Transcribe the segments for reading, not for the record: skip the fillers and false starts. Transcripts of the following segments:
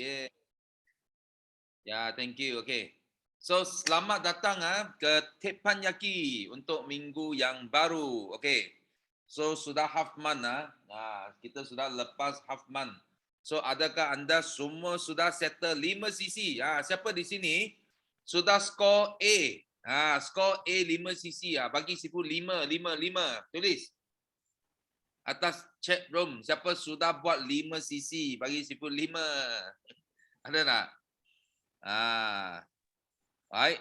Yeah. Ya, thank you. Okay. So, selamat datang ke Teppanyaki untuk minggu yang baru. Okay. So, sudah half month. Kita sudah lepas half month. So, adakah anda semua sudah settle 5 cc? Siapa di sini sudah skor A? Skor A 5 cc. Bagi sipu 5, 5, 5. Tulis. Atas chat room, siapa sudah buat 5 cc? Bagi sipu 5. Ada tak? Baik.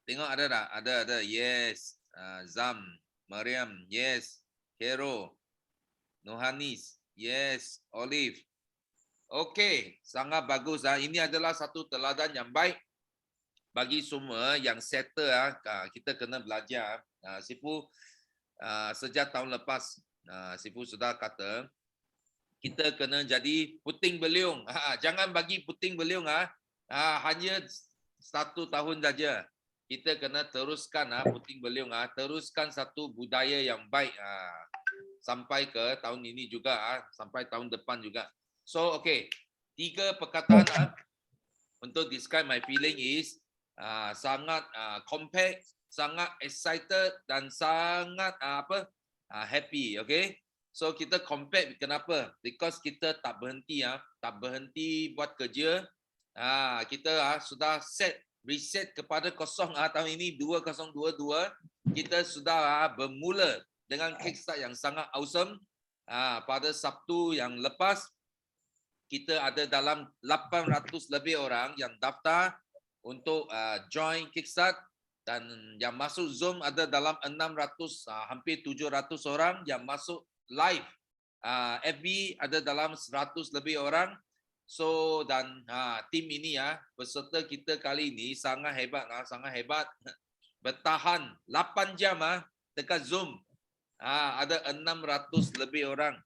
Tengok ada tak? Ada. Yes. Zam, Mariam, yes. Hero, Nohanis, yes. Olive. Okey, sangat bagus. Ini adalah satu teladan yang baik bagi semua yang settle. Kita kena belajar. Sipu sejak tahun lepas, Sipu sudah kata, kita kena jadi puting beliung. Jangan bagi puting beliung hanya 1 tahun saja. Kita kena teruskan puting beliung, teruskan satu budaya yang baik sampai ke tahun ini juga, sampai tahun depan juga. So, okay, 3 perkataan untuk describe my feeling is sangat compact, sangat excited dan sangat happy. Okay. So kita compact, kenapa? Because kita tak berhenti buat kerja. Kita sudah reset kepada kosong tahun ini 2022. Kita sudah bermula dengan kickstart yang sangat awesome. Pada Sabtu yang lepas, kita ada dalam 800 lebih orang yang daftar untuk join kickstart, dan yang masuk Zoom ada dalam 600, hampir 700 orang yang masuk live. FB ada dalam 100 lebih orang. So, dan tim ini peserta kita kali ini sangat hebat, sangat hebat. Bertahan 8 jam dekat Zoom. Ada 600 lebih orang.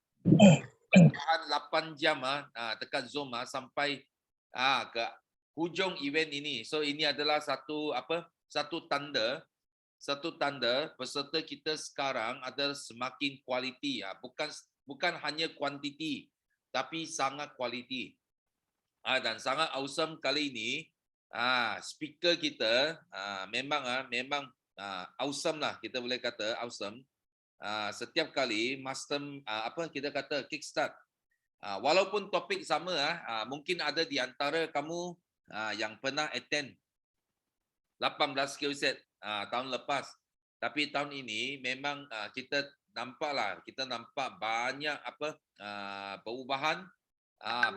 Bertahan 8 jam dekat Zoom sampai ke hujung event ini. So ini adalah satu tanda peserta kita sekarang adalah semakin kualiti, bukan hanya kuantiti tapi sangat kualiti. Dan sangat awesome kali ini. Speaker kita memang awesome lah, kita boleh kata awesome. Setiap kali master kita kata kickstart, walaupun topik sama, mungkin ada di antara kamu yang pernah attend 18 skill set tahun lepas, tapi tahun ini memang kita nampak banyak perubahan,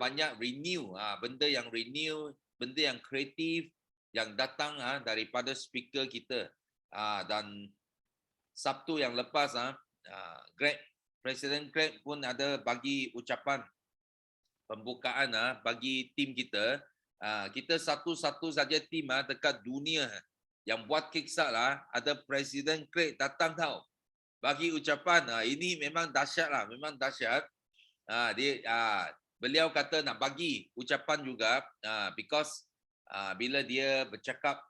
banyak renew, benda yang renew, benda yang kreatif yang datang daripada speaker kita. Dan Sabtu yang lepas, Presiden Greg pun ada bagi ucapan pembukaan bagi tim kita. Kita satu-satu saja tim dekat dunia yang buat kickstart ada Presiden Greg datang tau, bagi ucapan. Ini memang dahsyat lah, memang dahsyat. Beliau kata nak bagi ucapan juga, because bila dia bercakap,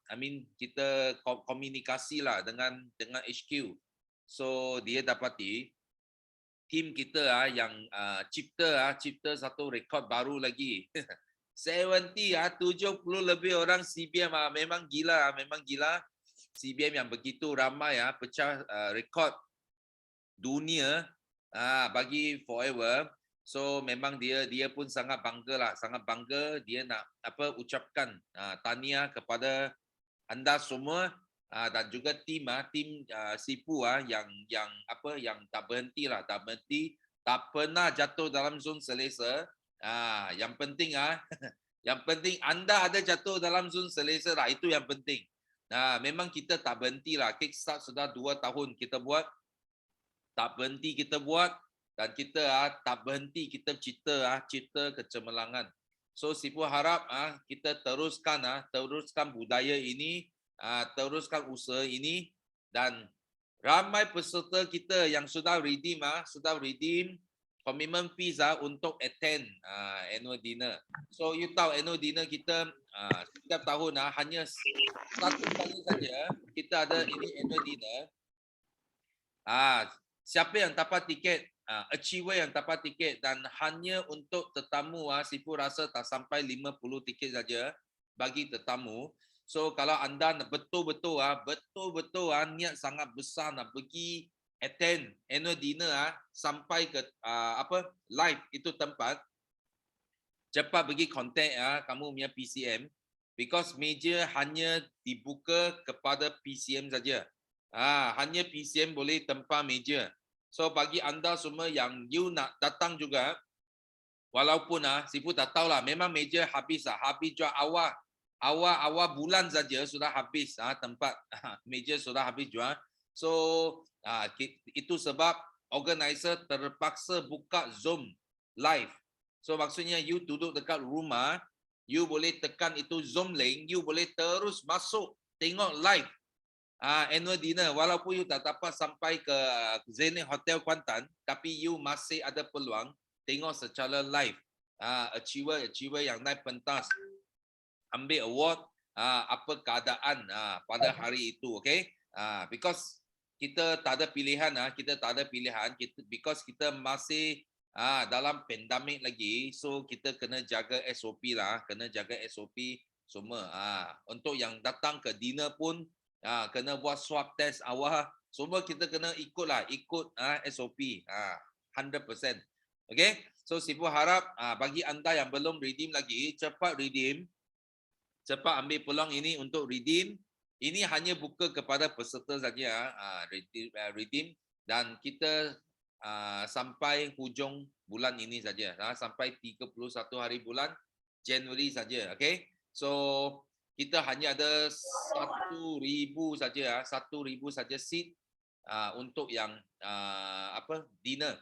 kita komunikasi lah dengan HQ. So dia dapati tim kita yang cipta satu rekod baru lagi. 70 lebih orang CBM, memang gila. CBM yang begitu ramai pecah rekod dunia bagi Forever. So memang dia pun sangat bangga lah, sangat bangga. Dia nak ucapkan tahniah kepada anda semua, dan juga tim Sipu yang tak berhenti, tak pernah jatuh dalam zon selesa. Yang penting yang penting anda ada jatuh dalam zon selesa lah, itu yang penting. Memang kita tak berhenti lah. Kickstart sudah 2 tahun kita buat, tak berhenti kita buat, dan kita tak berhenti kita cipta kecemerlangan. So Sipu harap kita teruskan budaya ini, teruskan usaha ini, dan ramai peserta kita yang sudah redeem commitment fees untuk attend annual dinner. So you tahu annual dinner kita setiap tahun hanya 1 kali saja kita ada ini annual dinner. Siapa yang dapat tiket achiever yang dapat tiket dan hanya untuk tetamu Sifu rasa tak sampai 50 tiket saja bagi tetamu. So kalau anda betul-betul niat sangat besar nak pergi attend annual dinner sampai ke live itu tempat, cepat pergi contact kamu punya PCM because meja hanya dibuka kepada PCM saja. Hanya PCM boleh tempah meja. So bagi anda semua yang you nak datang juga, walaupun Sifu tak tahulah, memang meja habis habis jual awal bulan saja sudah habis tempat meja sudah habis jual. So itu sebab organizer terpaksa buka Zoom live. So maksudnya you duduk dekat rumah, you boleh tekan itu Zoom link, you boleh terus masuk tengok live annual dinner walaupun you tak dapat sampai ke Zenith Hotel Kuantan, tapi you masih ada peluang tengok secara live achiever yang naik pentas ambil award apa keadaan pada hari itu, okay? Because kita tak ada pilihan because kita masih dalam pandemik lagi, so kita kena jaga SOP semua. Untuk yang datang ke dinner pun kena buat swab test awal, semua kita kena ikut SOP 100%. Okay, so Sifu harap bagi anda yang belum redeem lagi, cepat redeem, cepat ambil peluang ini untuk redeem. Ini hanya buka kepada peserta saja, redeem, dan kita sampai hujung bulan ini saja, sampai 31 hari bulan Januari saja. Okay, so kita hanya ada 1,000 saja, 1,000 saja seat untuk yang dinner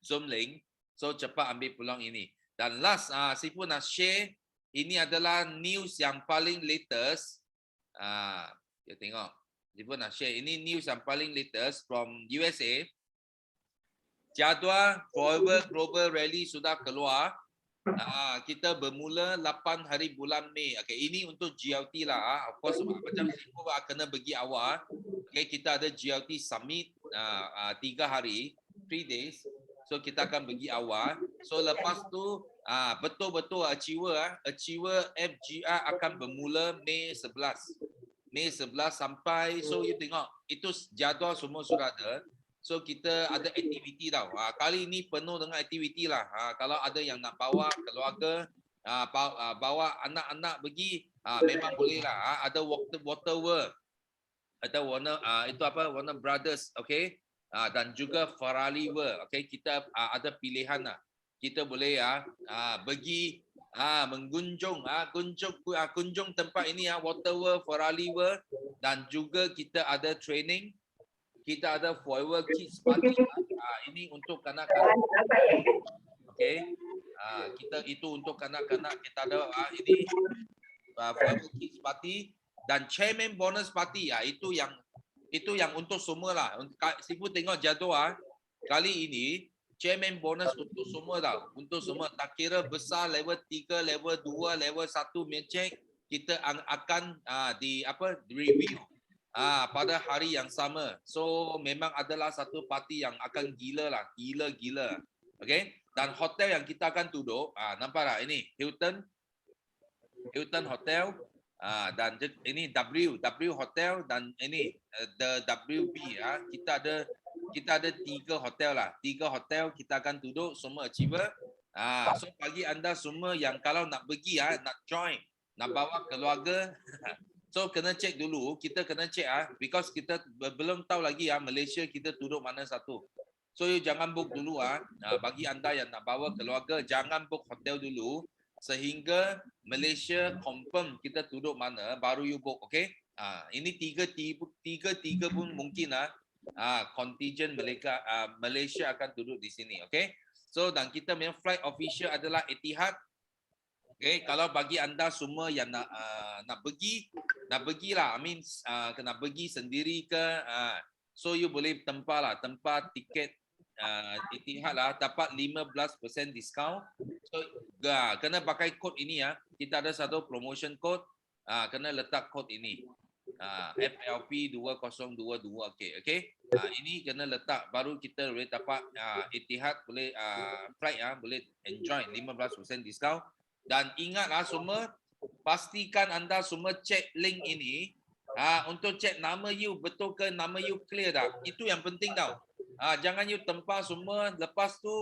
Zoom link. So cepat ambil peluang ini. Dan last, Sifu nak share, ini adalah news yang paling latest. Kita tengok. Sifu nak share, ini news yang paling latest from USA. Jadual Forever Global Rally sudah keluar. Kita bermula 8 hari bulan Mei. Okay, ini untuk GLT lah. Of course, macam Sifu kena pergi awal. Okay, kita ada GLT Summit 3 hari, 3 days. So kita akan pergi awal. So lepas tu betul-betul achiever FGR akan bermula Mei 11. Mei 11 sampai, so you tengok itu jadual semua sudah ada. So kita ada aktiviti tau. Kali ini penuh dengan aktiviti lah. Kalau ada yang nak bawa keluarga, bawa anak-anak pergi, memang boleh lah. Ada Water World, ada Warner Brothers, okay? Dan juga Ferrari World, okay? Kita ada pilihan lah. Kita boleh pergi kunjung tempat ini Water World, Ferrari World, dan juga kita ada training. Kita ada Forever Kids Party. Ini untuk kanak-kanak. Okay. Kita itu untuk kanak-kanak. Kita ada ini Forever Kids Party dan Chairman Bonus Party. Itu yang untuk semua lah. Sifu tengok jadual kali ini, Chairman Bonus untuk semua tau. Untuk semua. Tak kira besar, level 3, level 2, level 1 mencek, kita akan review pada hari yang sama. So memang adalah satu parti yang akan gila. Okay? Dan hotel yang kita akan duduk, nampak tak ini Hilton Hotel, dan ini W Hotel, dan ini the WB. Kita ada 3 hotel lah. 3 hotel kita akan duduk semua achiever. So bagi anda semua yang kalau nak pergi nak join, nak bawa keluarga, so kena cek dulu, kita kena cek because kita belum tahu lagi Malaysia kita duduk mana satu. So you jangan book dulu bagi anda yang nak bawa keluarga, jangan book hotel dulu sehingga Malaysia confirm kita duduk mana baru you book, okay? Ini tiga pun mungkin contingent Malaysia akan duduk di sini, okay? So dan kita punya flight official adalah Etihad. Okay, kalau bagi anda semua yang nak pergilah, kena pergi sendiri ke, so you boleh tempah tiket Etihad lah, dapat 15% discount. So kena pakai kod ini kita ada satu promotion code, kena letak kod ini. FLP 2022. Okey. Ini kena letak baru kita boleh dapat Etihad boleh flight boleh enjoy 15% diskaun. Dan ingatlah semua, pastikan anda semua cek link ini untuk cek nama you betul ke, nama you clear tak. Itu yang penting tau. Jangan you tempah semua, lepas tu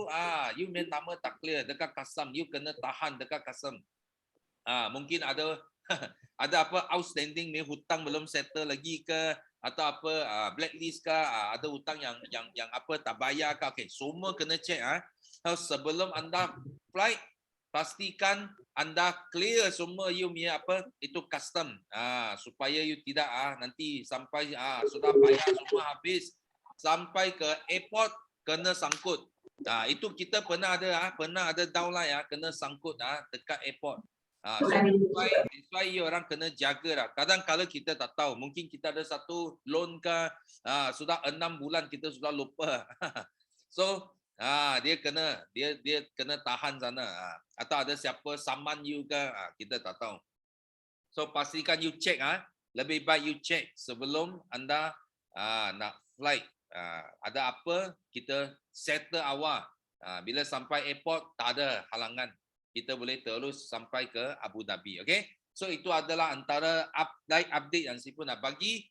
you main nama tak clear dekat custom, you kena tahan dekat custom. Mungkin ada ada apa outstanding ni, hutang belum settle lagi ke, atau apa blacklist ke, ada hutang yang apa tak bayar ke. Okey, semua kena cek sebelum anda flight. Pastikan anda clear semua you punya apa itu custom supaya you tidak nanti sampai sudah bayar semua habis sampai ke airport kena sangkut. Itu kita pernah ada downline kena sangkut dekat airport. So that's why you orang kena jaga lah. Kadang kalau kita tak tahu, mungkin kita ada satu loan ke, sudah 6 bulan kita sudah lupa. So dia kena tahan sana. Atau ada siapa saman you ke, kita tak tahu. So pastikan you check lebih baik you check sebelum anda nak flight. Ada apa kita settle awal. Bila sampai airport tak ada halangan. Kita boleh terus sampai ke Abu Dhabi. Okay? So itu adalah antara update yang saya pun nak bagi.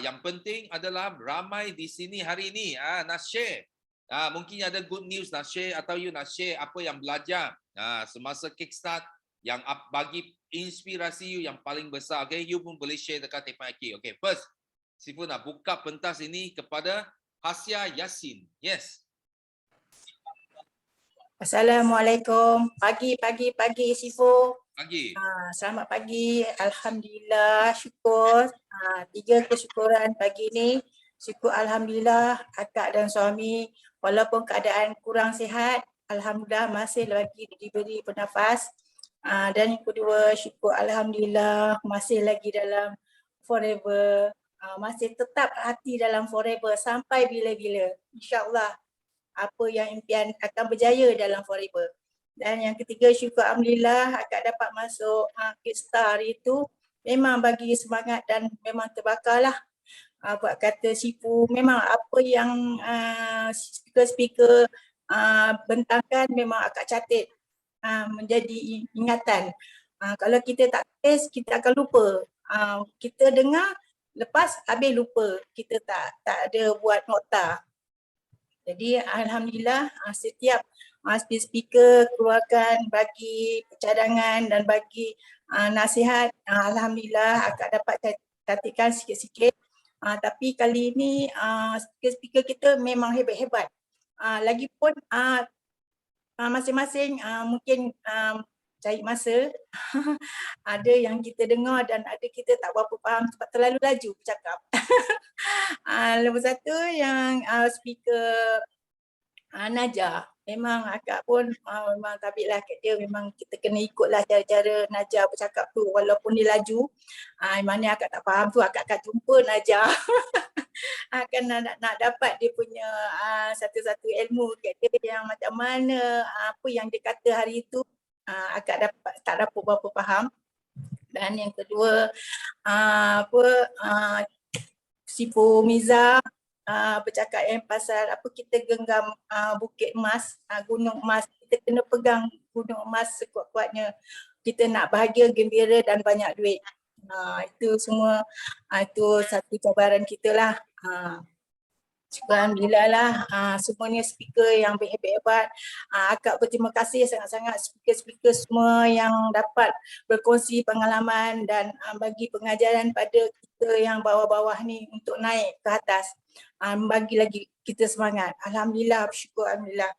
Yang penting adalah ramai di sini hari ini nak share. Mungkin ada good news nak share atau you nak share apa yang belajar semasa kickstart yang bagi inspirasi you yang paling besar. Okay? You pun boleh share dekat TPIK. Okay, first, saya pun nak buka pentas ini kepada Hasya Yasin. Yes. Assalamualaikum. Pagi Sifu. Pagi. Selamat pagi. Alhamdulillah, syukur. 3 kesyukuran pagi ni. Syukur alhamdulillah akak dan suami walaupun keadaan kurang sihat, alhamdulillah masih lagi diberi bernafas. Dan yang kedua, syukur alhamdulillah masih lagi dalam forever. Masih tetap hati dalam forever sampai bila-bila. InsyaAllah apa yang impian akan berjaya dalam forever. Dan yang ketiga, syukur alhamdulillah akak dapat masuk Kickstar hari itu. Memang bagi semangat dan memang terbakarlah. Buat kata Sifu, memang apa yang speaker-speaker bentangkan memang akak catat menjadi ingatan. Kalau kita tak test, kita akan lupa. Kita dengar, lepas habis lupa. Kita tak ada buat nota. Jadi alhamdulillah setiap speaker keluarkan bagi cadangan dan bagi nasihat, alhamdulillah akak dapat catatkan sikit-sikit. Tapi kali ini speaker kita memang hebat-hebat. Lagipun masing-masing mungkin cari masa. Ada yang kita dengar dan ada kita tak berapa faham sebab terlalu laju bercakap. Nombor satu yang speaker Najah. Memang akak pun memang tabiklah kat dia, memang kita kena ikutlah cara-cara Najah bercakap tu walaupun dia laju. Mana akak tak faham tu akak akan jumpa Najah. Akan nak dapat dia punya satu-satu ilmu kat dia yang macam mana apa yang dia kata hari tu akak tak dapat berapa faham. Dan yang kedua Sifu Miza bercakap yang pasal apa kita genggam bukit emas, gunung emas, kita kena pegang gunung emas sekuat-kuatnya. Kita nak bahagia, gembira dan banyak duit. Itu semua itu satu cabaran kita lah. Alhamdulillah lah semuanya speaker yang hebat-hebat. Akak berterima kasih sangat-sangat speaker-speaker semua yang dapat berkongsi pengalaman dan bagi pengajaran pada kita yang bawah-bawah ni untuk naik ke atas. Bagi lagi kita semangat. Alhamdulillah, bersyukur alhamdulillah.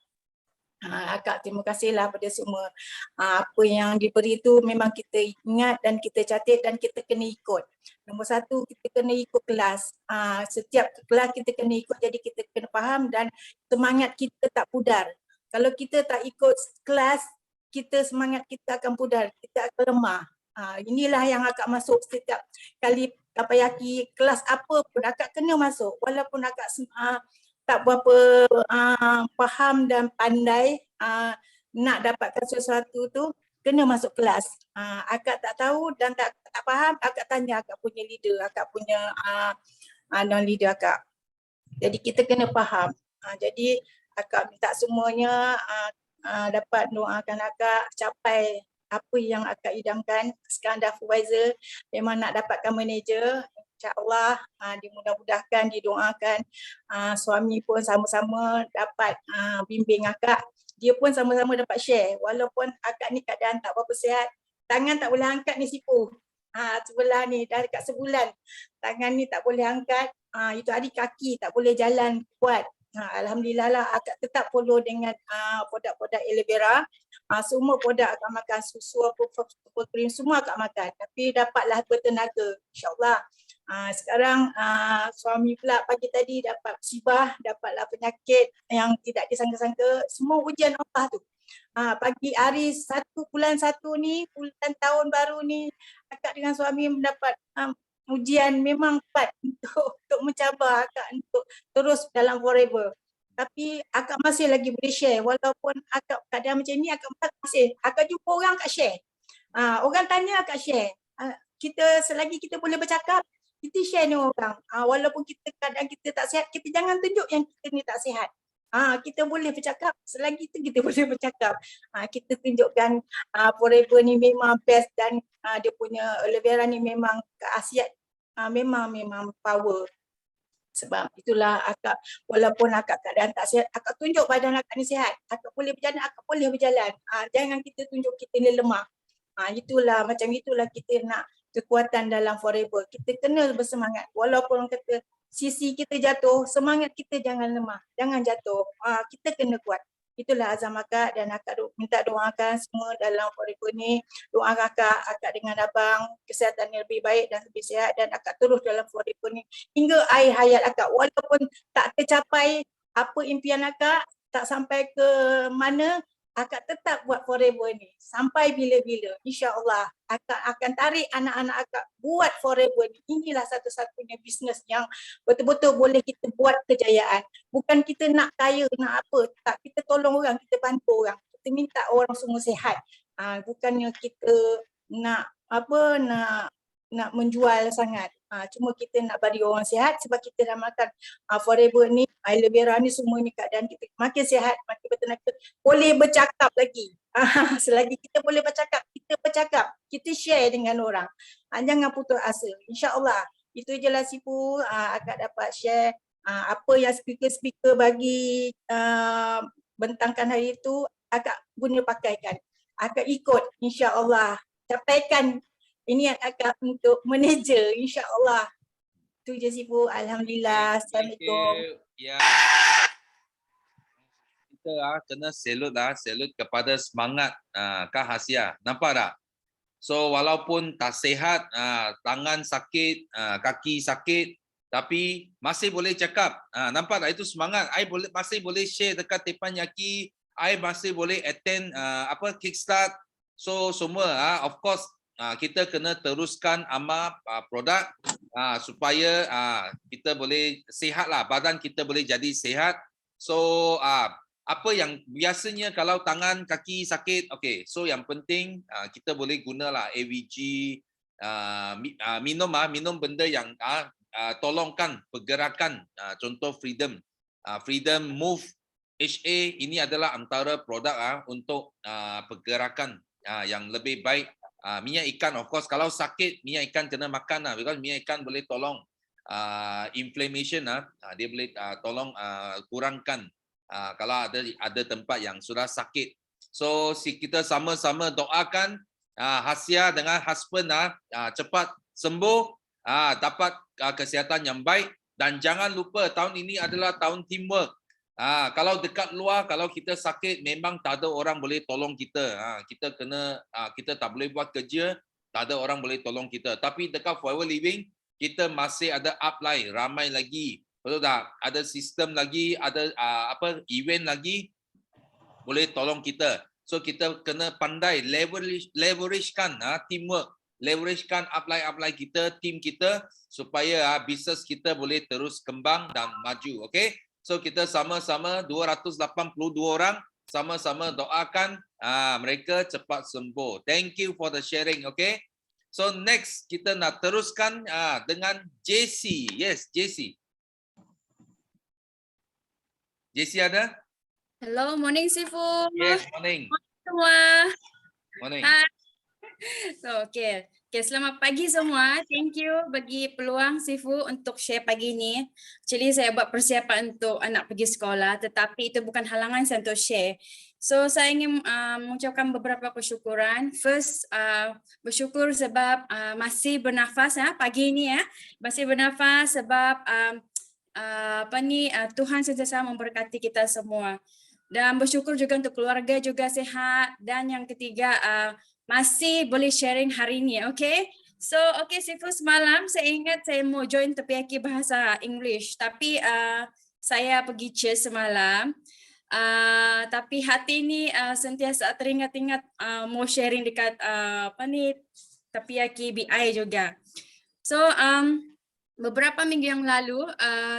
Akak terima kasihlah pada semua. Apa yang diberi tu memang kita ingat dan kita catat dan kita kena ikut. Nombor satu, kita kena ikut kelas. Setiap kelas kita kena ikut, jadi kita kena faham dan semangat kita tak pudar. Kalau kita tak ikut kelas, kita semangat kita akan pudar, kita akan lemah. Inilah yang akak masuk setiap kali Tapayaki, kelas apa pun akak kena masuk. Walaupun akak tak berapa faham dan pandai nak dapatkan sesuatu tu, kena masuk kelas. Akak tak tahu dan tak faham, akak tanya akak punya leader, akak punya non-leader akak. Jadi kita kena faham. Jadi akak minta semuanya dapat doakan akak capai apa yang akak idamkan. Sekarang dah supervisor, memang nak dapatkan manager. InsyaAllah dimudah-mudahkan, didoakan. Suami pun sama-sama dapat bimbing akak. Dia pun sama-sama dapat share. Walaupun akak ni keadaan tak berapa sihat, tangan tak boleh angkat ni sipu. Sebelah ni dah dekat sebulan. Tangan ni tak boleh angkat. Itu hari kaki tak boleh jalan kuat. Alhamdulillah lah akak tetap follow dengan produk-produk aloe vera. Semua produk akak makan, susu apa, krim semua akak makan. Tapi dapatlah bertenaga, insyaAllah. Sekarang suami pula pagi tadi dapat musibah, dapatlah penyakit yang tidak disangka-sangka. Semua ujian Allah tu. Pagi hari 1 bulan 1 ni, bulan tahun baru ni, akak dengan suami mendapat ujian memang kuat untuk mencabar akak untuk terus dalam forever. Tapi akak masih lagi boleh share walaupun akak keadaan macam ni, akak masih, akak jumpa orang akak share. Orang tanya akak share. Kita selagi kita boleh bercakap, kita share dengan orang. Walaupun kita keadaan kita tak sihat, kita jangan tunjuk yang kita ni tak sihat. Kita boleh bercakap, selagi itu kita boleh bercakap. Kita tunjukkan forever ni memang best dan dia punya aloe vera ni memang keasiat, memang power. Sebab itulah akak, walaupun akak keadaan tak sihat, akak tunjuk badan akak ni sihat. Akak boleh berjalan, akak boleh berjalan. Jangan kita tunjuk kita ni lemah. Itulah, macam itulah kita nak kekuatan dalam forever. Kita kena bersemangat. Walaupun orang kata sisi kita jatuh, semangat kita jangan lemah. Jangan jatuh. Kita kena kuat. Itulah azam akak dan akak minta doakan semua dalam forever ni. Doa akak dengan abang, kesihatan yang lebih baik dan lebih sihat dan akak terus dalam forever ni hingga akhir hayat akak. Walaupun tak tercapai apa impian akak, tak sampai ke mana, akak tetap buat forever ni sampai bila-bila. InsyaAllah akak akan tarik anak-anak akak buat forever ni. Inilah satu-satunya bisnes yang betul-betul boleh kita buat kejayaan. Bukan kita nak kaya, nak apa. Tak, kita tolong orang, kita bantu orang. Kita minta orang semua sihat. Bukannya kita nak apa, nak menjual sangat. Cuma kita nak bagi orang sihat sebab kita dah makan forever ni, aloe vera ni semua ni keadaan kita makin sihat, makin bertenaga, boleh bercakap lagi. Selagi kita boleh bercakap, kita share dengan orang. Jangan putus asa. InsyaAllah. Itu je lah Sipu, akak dapat share apa yang speaker-speaker bagi bentangkan hari itu, akak guna pakaikan. Akak ikut, insyaAllah. Capaikan ini akak untuk manager, insyaAllah. Itu je Sipu. Alhamdulillah. Assalamualaikum. Ya. Kita kena salute kepada semangat Kak Hasia. Nampak tak? So walaupun tak sihat, tangan sakit, kaki sakit, tapi masih boleh cakap. Nampak tak itu semangat? I masih boleh share dekat Teppanyaki, I masih boleh attend kickstart. So semua of course kita kena teruskan amal produk supaya kita boleh sihat lah, badan kita boleh jadi sihat. So apa yang biasanya kalau tangan kaki sakit, okay, so yang penting kita boleh gunalah AVG, minum benda yang tolongkan pergerakan, contoh Freedom Move HA, ini adalah antara produk untuk pergerakan yang lebih baik. Minyak ikan, of course, kalau sakit minyak ikan kena makan because minyak ikan boleh tolong inflammation, dia boleh tolong kurangkan kalau ada tempat yang sudah sakit. So kita sama-sama doakan Hasia dengan husband cepat sembuh, dapat kesihatan yang baik, dan jangan lupa tahun ini adalah tahun teamwork. Kalau dekat luar, kalau kita sakit, memang tak ada orang boleh tolong kita. Kita tak boleh buat kerja, tak ada orang boleh tolong kita. Tapi dekat Forever Living, kita masih ada upline, ramai lagi. Betul tak? Ada sistem lagi, ada event lagi, boleh tolong kita. So kita kena pandai leveragekan teamwork, leveragekan upline kita, team kita, supaya bisnes kita boleh terus kembang dan maju. Okay? So kita sama-sama 282 orang sama-sama doakan mereka cepat sembuh. Thank you for the sharing, okay? So next kita nak teruskan dengan JC. Yes, JC. JC ada? Hello, morning Sifu. Yes, morning. Semua. Morning. Hai. So, okay, selamat pagi semua. Thank you bagi peluang Sifu untuk share pagi ni. Actually saya buat persiapan untuk anak pergi sekolah, tetapi itu bukan halangan saya untuk share. So saya ingin mengucapkan beberapa kesyukuran. First, bersyukur sebab masih bernafas pagi ni masih bernafas sebab Tuhan sentiasa memberkati kita semua. Dan bersyukur juga untuk keluarga juga sihat, dan yang ketiga masih boleh sharing hari ini, okay? So, okay, Sifu, semalam saya ingat saya mau join terpiyaki bahasa English, tapi saya pergi church semalam. Tapi hati ni sentiasa teringat-ingat mau sharing dekat terpiyaki BI juga. So, beberapa minggu yang lalu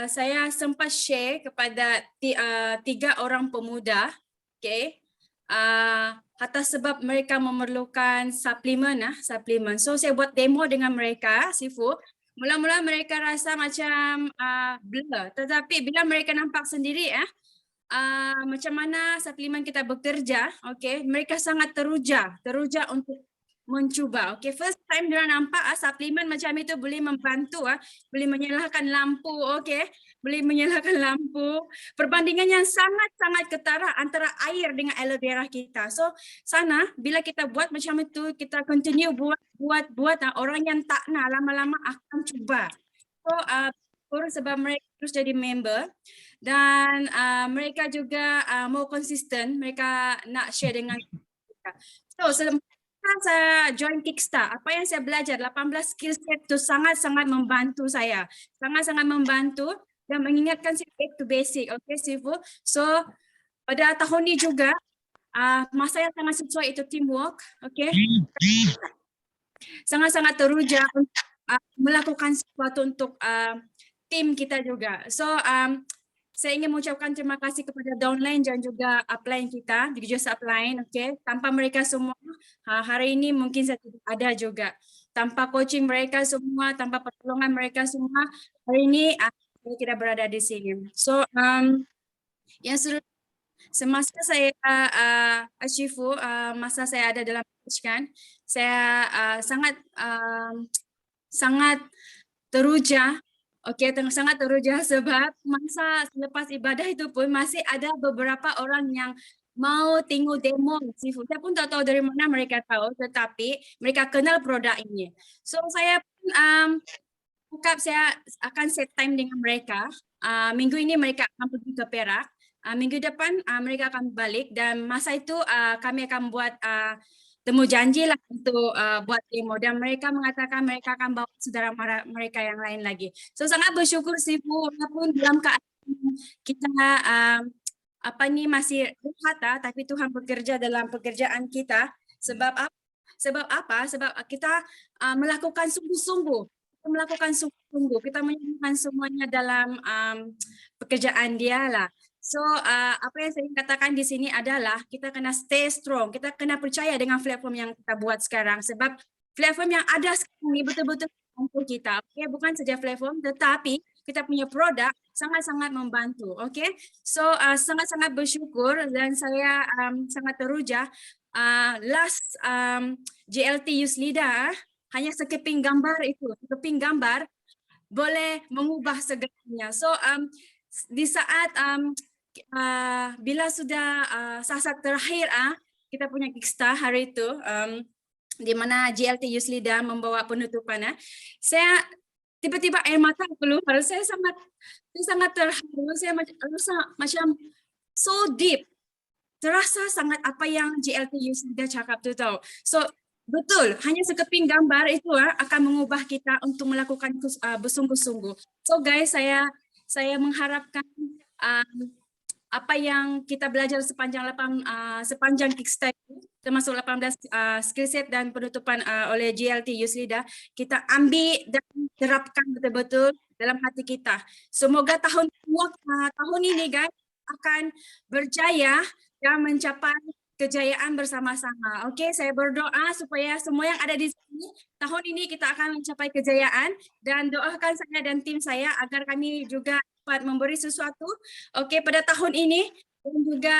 saya sempat share kepada 3 orang pemuda, okay? Atas sebab mereka memerlukan suplemen. So saya buat demo dengan mereka, Sifu. Mula-mula mereka rasa macam blur, tetapi bila mereka nampak sendiri macam mana suplemen kita bekerja, okay, mereka sangat teruja untuk mencuba. Okay, first time dia nampak suplemen macam itu boleh membantu, boleh menyalakan lampu, okay, boleh menyalakan lampu. Perbandingan yang sangat-sangat ketara antara air dengan aloe vera kita. So sana bila kita buat macam itu, kita continue buat orang yang tak nak lama-lama akan cuba. So sebab mereka terus jadi member, dan mereka juga mau konsisten, mereka nak share dengan kita. So saya join Kickstart, apa yang saya belajar 18 skill set itu sangat-sangat membantu saya. Sangat-sangat membantu dan mengingatkan saya back to basic. Okay, Sifu. So pada tahun ini juga masa yang sangat sesuai itu teamwork. Okay. Sangat-sangat teruja untuk melakukan sesuatu untuk tim kita juga. So saya ingin mengucapkan terima kasih kepada downline dan juga upline kita, di Just Upline, okay. Tanpa mereka semua, hari ini mungkin saya tidak ada juga. Tanpa coaching mereka semua, tanpa pertolongan mereka semua, hari ini saya tidak berada di sini. So, yang semasa saya Ashifu, masa saya ada dalam kan, saya sangat teruja. Okey, sangat teruja sebab masa selepas ibadah itu pun masih ada beberapa orang yang mau tengok demo Sifu. Saya pun tak tahu dari mana mereka tahu, tetapi mereka kenal produk ini. So saya pun saya akan set time dengan mereka. Minggu ini mereka akan pergi ke Perak. Minggu depan mereka akan balik, dan masa itu kami akan buat temu janji lah untuk buat demo, dan mereka mengatakan mereka akan bawa saudara mereka yang lain lagi. So sangat bersyukur Sifu, walaupun dalam keadaan kita masih rehat, tapi Tuhan bekerja dalam pekerjaan kita. Sebab apa? Sebab kita melakukan sungguh-sungguh. Kita menyerahkan semuanya dalam pekerjaan dia lah. So apa yang saya katakan di sini adalah kita kena stay strong, kita kena percaya dengan platform yang kita buat sekarang, sebab platform yang ada sekarang ini betul-betul membantu kita. Okay? Bukan saja platform, tetapi kita punya produk sangat-sangat membantu. Okay? So sangat-sangat bersyukur, dan saya sangat teruja. Last JLT Youth Leader, hanya sekeping gambar itu, sekeping gambar boleh mengubah segalanya. So di saat bila sudah saat terakhir kita punya Kickstart hari itu, di mana JLT Youth Leader membawa penutupan, saya tiba-tiba air mata keluar. Saya sangat terharu. Saya macam so deep, terasa sangat apa yang JLT Youth Leader cakap tu tahu. So betul, hanya sekeping gambar itu akan mengubah kita untuk melakukan bersungguh-sungguh. So guys, saya mengharapkan apa yang kita belajar sepanjang Kickstart, termasuk 18 skill set dan penutupan oleh JLT Youth Leader, kita ambil dan terapkan betul-betul dalam hati kita. Semoga tahun ini guys akan berjaya dan mencapai kejayaan bersama-sama. Okey, saya berdoa supaya semua yang ada di sini tahun ini kita akan mencapai kejayaan dan doakan saya dan tim saya agar kami juga dapat memberi sesuatu okey pada tahun ini dan juga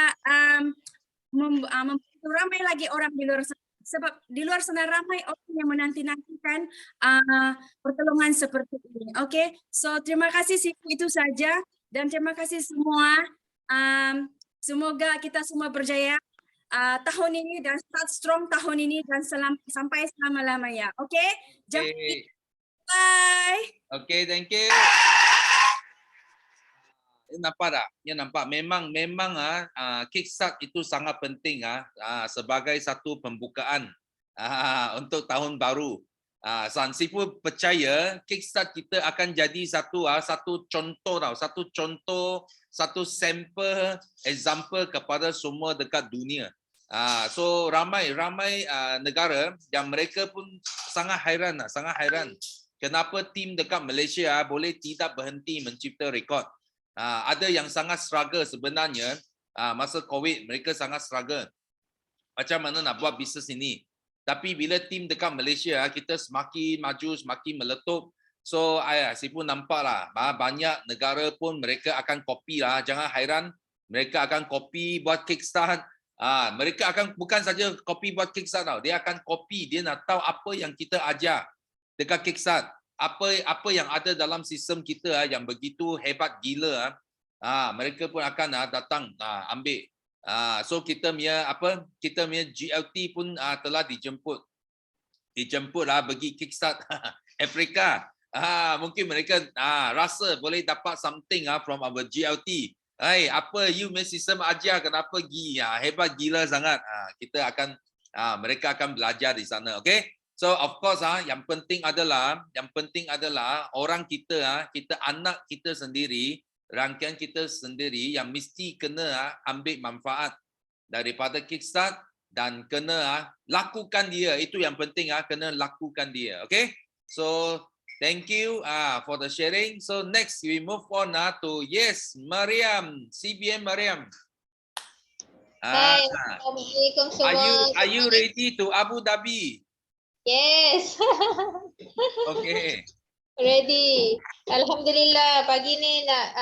membantu ramai lagi orang di luar sana. Sebab di luar sana ramai orang yang menanti-nantikan pertolongan seperti ini. Okey, so terima kasih Sifu, itu saja dan terima kasih semua. Semoga kita semua berjaya tahun ini dan start strong tahun ini dan sampai selama-lamanya. Okey, jangan Okay. bye. Okay, thank you. Nampak tak? Ya nampak. Memang kickstart itu sangat penting sebagai satu pembukaan untuk tahun baru. San Sifu percaya kickstart kita akan jadi satu contoh tau, satu sampel example kepada semua dekat dunia. So ramai negara yang mereka pun sangat hairan kenapa tim dekat Malaysia boleh tidak berhenti mencipta rekod. Ada yang sangat struggle sebenarnya masa COVID, mereka sangat struggle macam mana nak buat bisnes ini. Tapi bila tim dekat Malaysia kita semakin maju, semakin meletup. So Sifu nampak lah banyak negara pun mereka akan copy lah. Jangan hairan, mereka akan copy buat kickstart. Mereka akan bukan saja copy buat kickstart tau, dia akan copy, dia nak tahu apa yang kita ajar dekat kickstart. Apa yang ada dalam sistem kita yang begitu hebat gila, mereka pun akan datang ambil. So kita punya GLT pun telah dijemput bagi kickstart Afrika. Mungkin mereka rasa boleh dapat something from our GLT. Hai, apa you punya sistem ajar, kenapa hebat gila sangat. Mereka akan belajar di sana. Okay? So of course yang penting adalah orang kita anak kita sendiri, rangkaian kita sendiri yang mesti kena ambil manfaat daripada kickstart dan kena lakukan dia. Itu yang penting kena lakukan dia. Okay? So thank you for the sharing. So next we move on to Mariam, CBM Mariam. Hai, Assalamualaikum semua. Are you ready to Abu Dhabi? Yes. Okay. Ready. Alhamdulillah pagi ni nak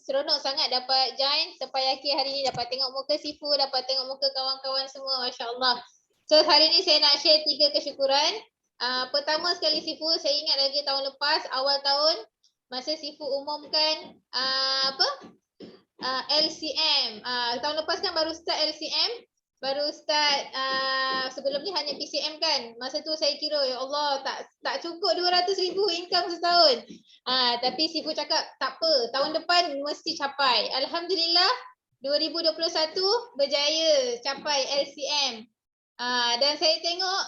seronok sangat dapat join sampai akhir hari ni, dapat tengok muka Sifu, dapat tengok muka kawan-kawan semua, masya-Allah. So hari ni saya nak share 3 kesyukuran. Pertama sekali Sifu, saya ingat lagi tahun lepas awal tahun masa Sifu umumkan LCM. Tahun lepas kan baru start LCM. Baru start sebelum ni hanya PCM kan. Masa tu saya kira ya Allah tak cukup 200,000 income setahun. Tapi Sifu cakap tak apa, tahun depan mesti capai. Alhamdulillah 2021 berjaya capai LCM. Dan saya tengok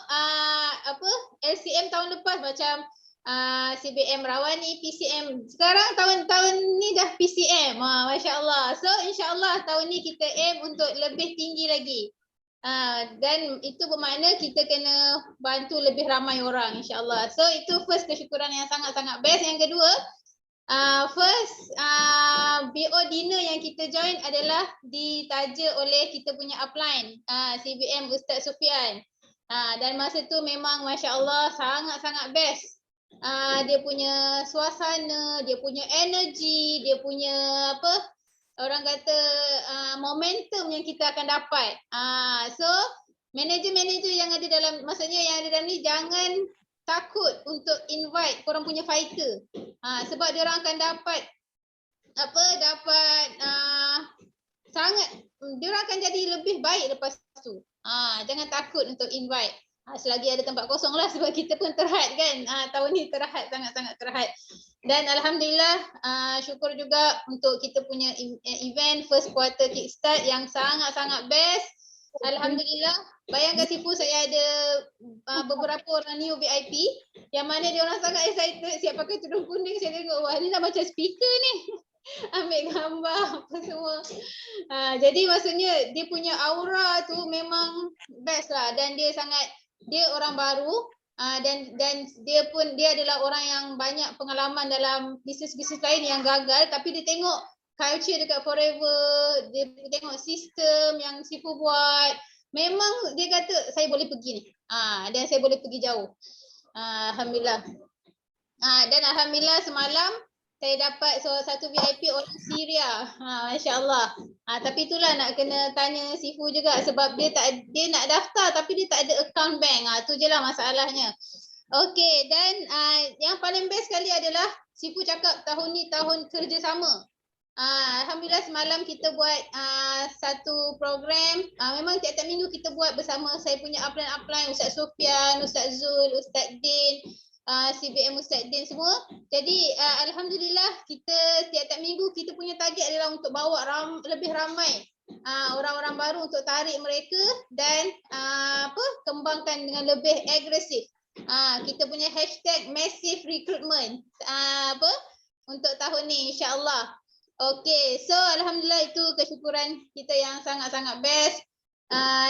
LCM tahun lepas macam CBM Rawani, PCM. Sekarang tahun ni dah PCM. Masya Allah. So insya-Allah tahun ni kita aim untuk lebih tinggi lagi. Dan itu bermakna kita kena bantu lebih ramai orang insya-Allah. So itu first kesyukuran yang sangat-sangat best. Yang kedua, first BO dinner yang kita join adalah ditaja oleh kita punya upline CBM Ustaz Sufian. Dan masa tu memang masya-Allah sangat-sangat best. Dia punya suasana, dia punya energy, dia punya orang kata momentum yang kita akan dapat. So manager-manager yang ada dalam, maksudnya yang ada dalam ni jangan takut untuk invite korang punya fighter. Sebab dia orang akan dapat dia orang akan jadi lebih baik lepas tu. Jangan takut untuk invite. Selagi ada tempat kosong lah, sebab kita pun terhad kan. Tahun ni terhad, sangat-sangat terhad. Dan Alhamdulillah syukur juga untuk kita punya event first quarter kickstart yang sangat-sangat best. Alhamdulillah. Bayangkan Sifu, saya ada beberapa orang new VIP yang mana dia orang sangat excited, siap pakai tudung kuning. Saya tengok, wah ni dah macam speaker ni. Ambil gambar apa semua. Jadi maksudnya dia punya aura tu memang best lah. Dan dia orang baru dan dia adalah orang yang banyak pengalaman dalam bisnes-bisnes lain yang gagal, tapi dia tengok culture dekat Forever, dia tengok sistem yang Sifu buat. Memang dia kata saya boleh pergi ni. Dan saya boleh pergi jauh. Alhamdulillah. Dan alhamdulillah semalam saya dapat satu VIP orang Syria. Masya Allah. Tapi itulah nak kena tanya Sifu juga sebab dia nak daftar tapi dia tak ada account bank. Tu je lah masalahnya. Okey, dan yang paling best sekali adalah Sifu cakap tahun ni tahun kerjasama. Alhamdulillah semalam kita buat satu program. Memang tiap-tiap minggu kita buat bersama saya punya upline Ustaz Sofian, Ustaz Zul, Ustaz Din, CBM Ustaz Din semua. Jadi alhamdulillah kita tiap-tiap minggu kita punya target adalah untuk bawa lebih ramai orang-orang baru untuk tarik mereka dan kembangkan dengan lebih agresif. Kita punya hashtag massive recruitment untuk tahun ni insya-Allah. Okey, so alhamdulillah itu kesyukuran kita yang sangat-sangat best.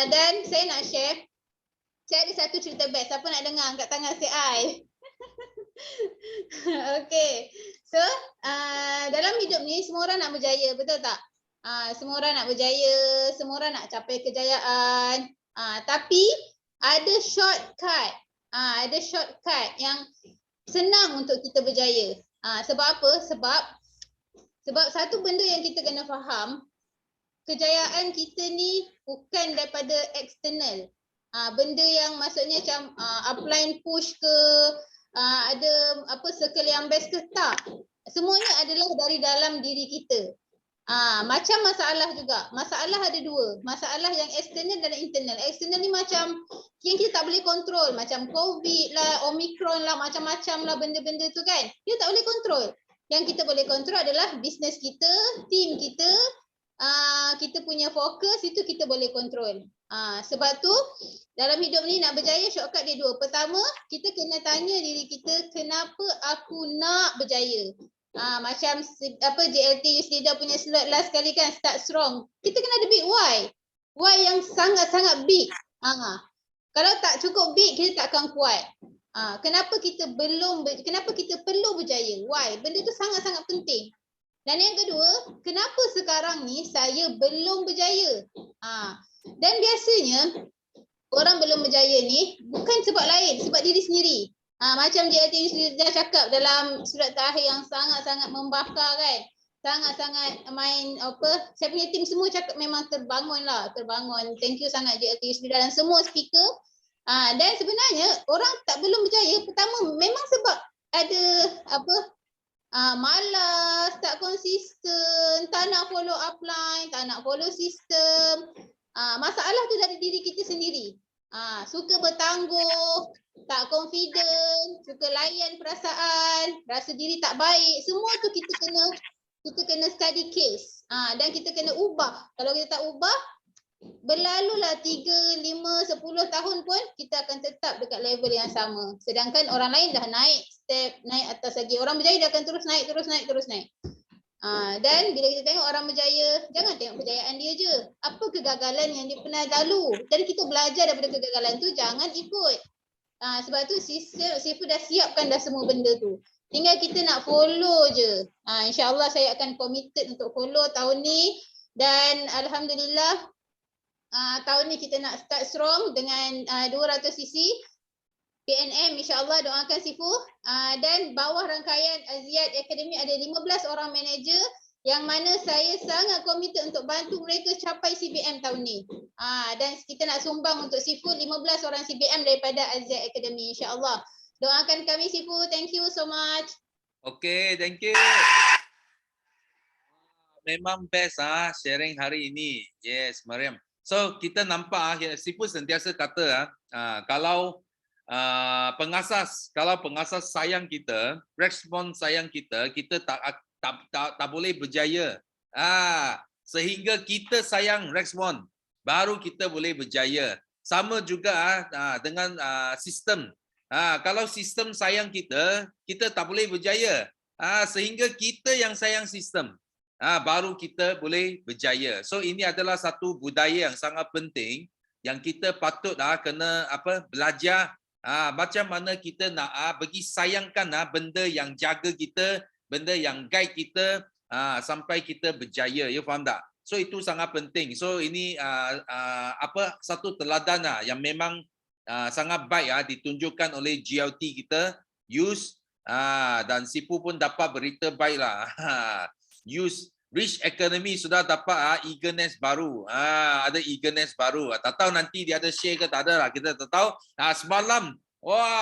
Dan saya nak share, saya ada satu cerita best. Siapa nak dengar? Angkat tangan say I. Okey. So, dalam hidup ni semua orang nak berjaya, betul tak? Semua orang nak berjaya, semua orang nak capai kejayaan. Tapi ada shortcut. Ada shortcut yang senang untuk kita berjaya. Sebab apa? Sebab satu benda yang kita kena faham, kejayaan kita ni bukan daripada eksternal. Benda yang maksudnya macam upline push ke, ada circle yang best ke, tak. Semuanya adalah dari dalam diri kita. Macam masalah juga. Masalah ada dua. Masalah yang eksternal dan internal. Eksternal ni macam yang kita tak boleh kontrol. Macam COVID lah, Omicron lah, macam-macam lah benda-benda tu kan. Kita tak boleh kontrol. Yang kita boleh kontrol adalah bisnes kita, team kita, kita punya fokus, itu kita boleh kontrol. Sebab tu dalam hidup ni nak berjaya shortcut dia dua. Pertama, kita kena tanya diri kita, kenapa aku nak berjaya? Macam JLT Yusnida punya slot last kali kan, start strong. Kita kena ada big why. Why yang sangat-sangat big. Kalau tak cukup big, kita tak akan kuat. Kenapa kita perlu berjaya? Why? Benda tu sangat-sangat penting. Dan yang kedua, kenapa sekarang ni saya belum berjaya? Dan biasanya orang belum berjaya ni bukan sebab lain, sebab diri sendiri. Macam JLT dah cakap dalam surat terakhir yang sangat-sangat membakar kan. Sangat-sangat main saya punya tim semua cakap memang terbangun. Thank you sangat JLT dan semua speaker. Dan sebenarnya orang tak belum berjaya, pertama memang sebab ada malas, tak konsisten, tak nak follow upline, tak nak follow sistem. Masalah tu dari diri kita sendiri. Suka bertangguh, tak confident, suka layan perasaan, rasa diri tak baik. Semua tu kita kena study case. Dan kita kena ubah. Kalau kita tak ubah, berlalulah 3, 5, 10 tahun pun kita akan tetap dekat level yang sama. Sedangkan orang lain dah naik step, naik atas lagi. Orang berjaya dia akan terus naik. Dan bila kita tengok orang berjaya, jangan tengok kejayaan dia je. Apa kegagalan yang dia pernah lalu. Dan kita belajar daripada kegagalan tu, jangan ikut. Sebab tu Sifu dah siapkan dah semua benda tu. Tinggal kita nak follow je. InsyaAllah saya akan committed untuk follow tahun ni. Dan alhamdulillah tahun ni kita nak start strong dengan 200 cc PNM, insyaAllah doakan Sifu. Dan bawah rangkaian Aziad Academy ada 15 orang manager yang mana saya sangat komited untuk bantu mereka capai CBM tahun ni. Dan kita nak sumbang untuk Sifu 15 orang CBM daripada Aziad Academy, insyaAllah. Doakan kami Sifu, thank you so much. Okay, thank you. Memang best sharing hari ini. Yes, Mariam. So kita nampak Sifu sentiasa kata kalau pengasas sayang kita, respon sayang kita tak boleh berjaya. Sehingga kita sayang respon, baru kita boleh berjaya. Sama juga dengan sistem. Kalau sistem sayang kita tak boleh berjaya. Sehingga kita yang sayang sistem. Baru kita boleh berjaya. So ini adalah satu budaya yang sangat penting yang kita patut kena belajar macam mana kita nak bagi sayangkan benda yang jaga kita, benda yang guide kita, sampai kita berjaya. You faham tak? So itu sangat penting. So ini satu teladan yang memang sangat baik ditunjukkan oleh GLT kita. Use dan Sipu pun dapat berita baik lah. Use Rich Economy sudah dapat eagerness baru. Ada eagerness baru. Tak tahu nanti dia ada share ke tak ada lah. Kita tak tahu.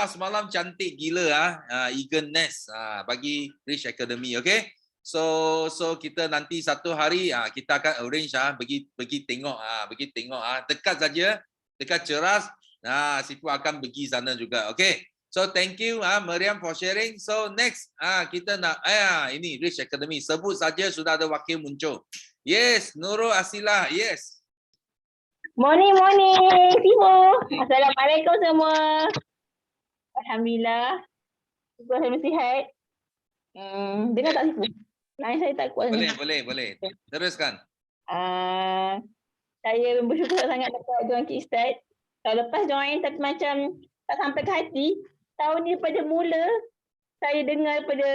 Semalam cantik gila eagerness bagi Rich Academy. Okay. So kita nanti satu hari kita akan arrange pergi tengok dekat saja, dekat Ceras. Sipu akan pergi sana juga. Okay. So thank you Mariam for sharing. So next kita nak ini Rich Academy. Sebut saja sudah ada wakil muncul. Yes, Nurul Asila. Yes. Morning, Sifu. Assalamualaikum semua. Alhamdulillah. Syukur saya sihat. Dengar tak Sifu? Lain saya tak kuat. Boleh. Teruskan. Saya bersyukur sangat dapat join Kickstart. Tahun lepas join tapi macam tak sampai ke hati. Tahun ni pada mula saya dengar pada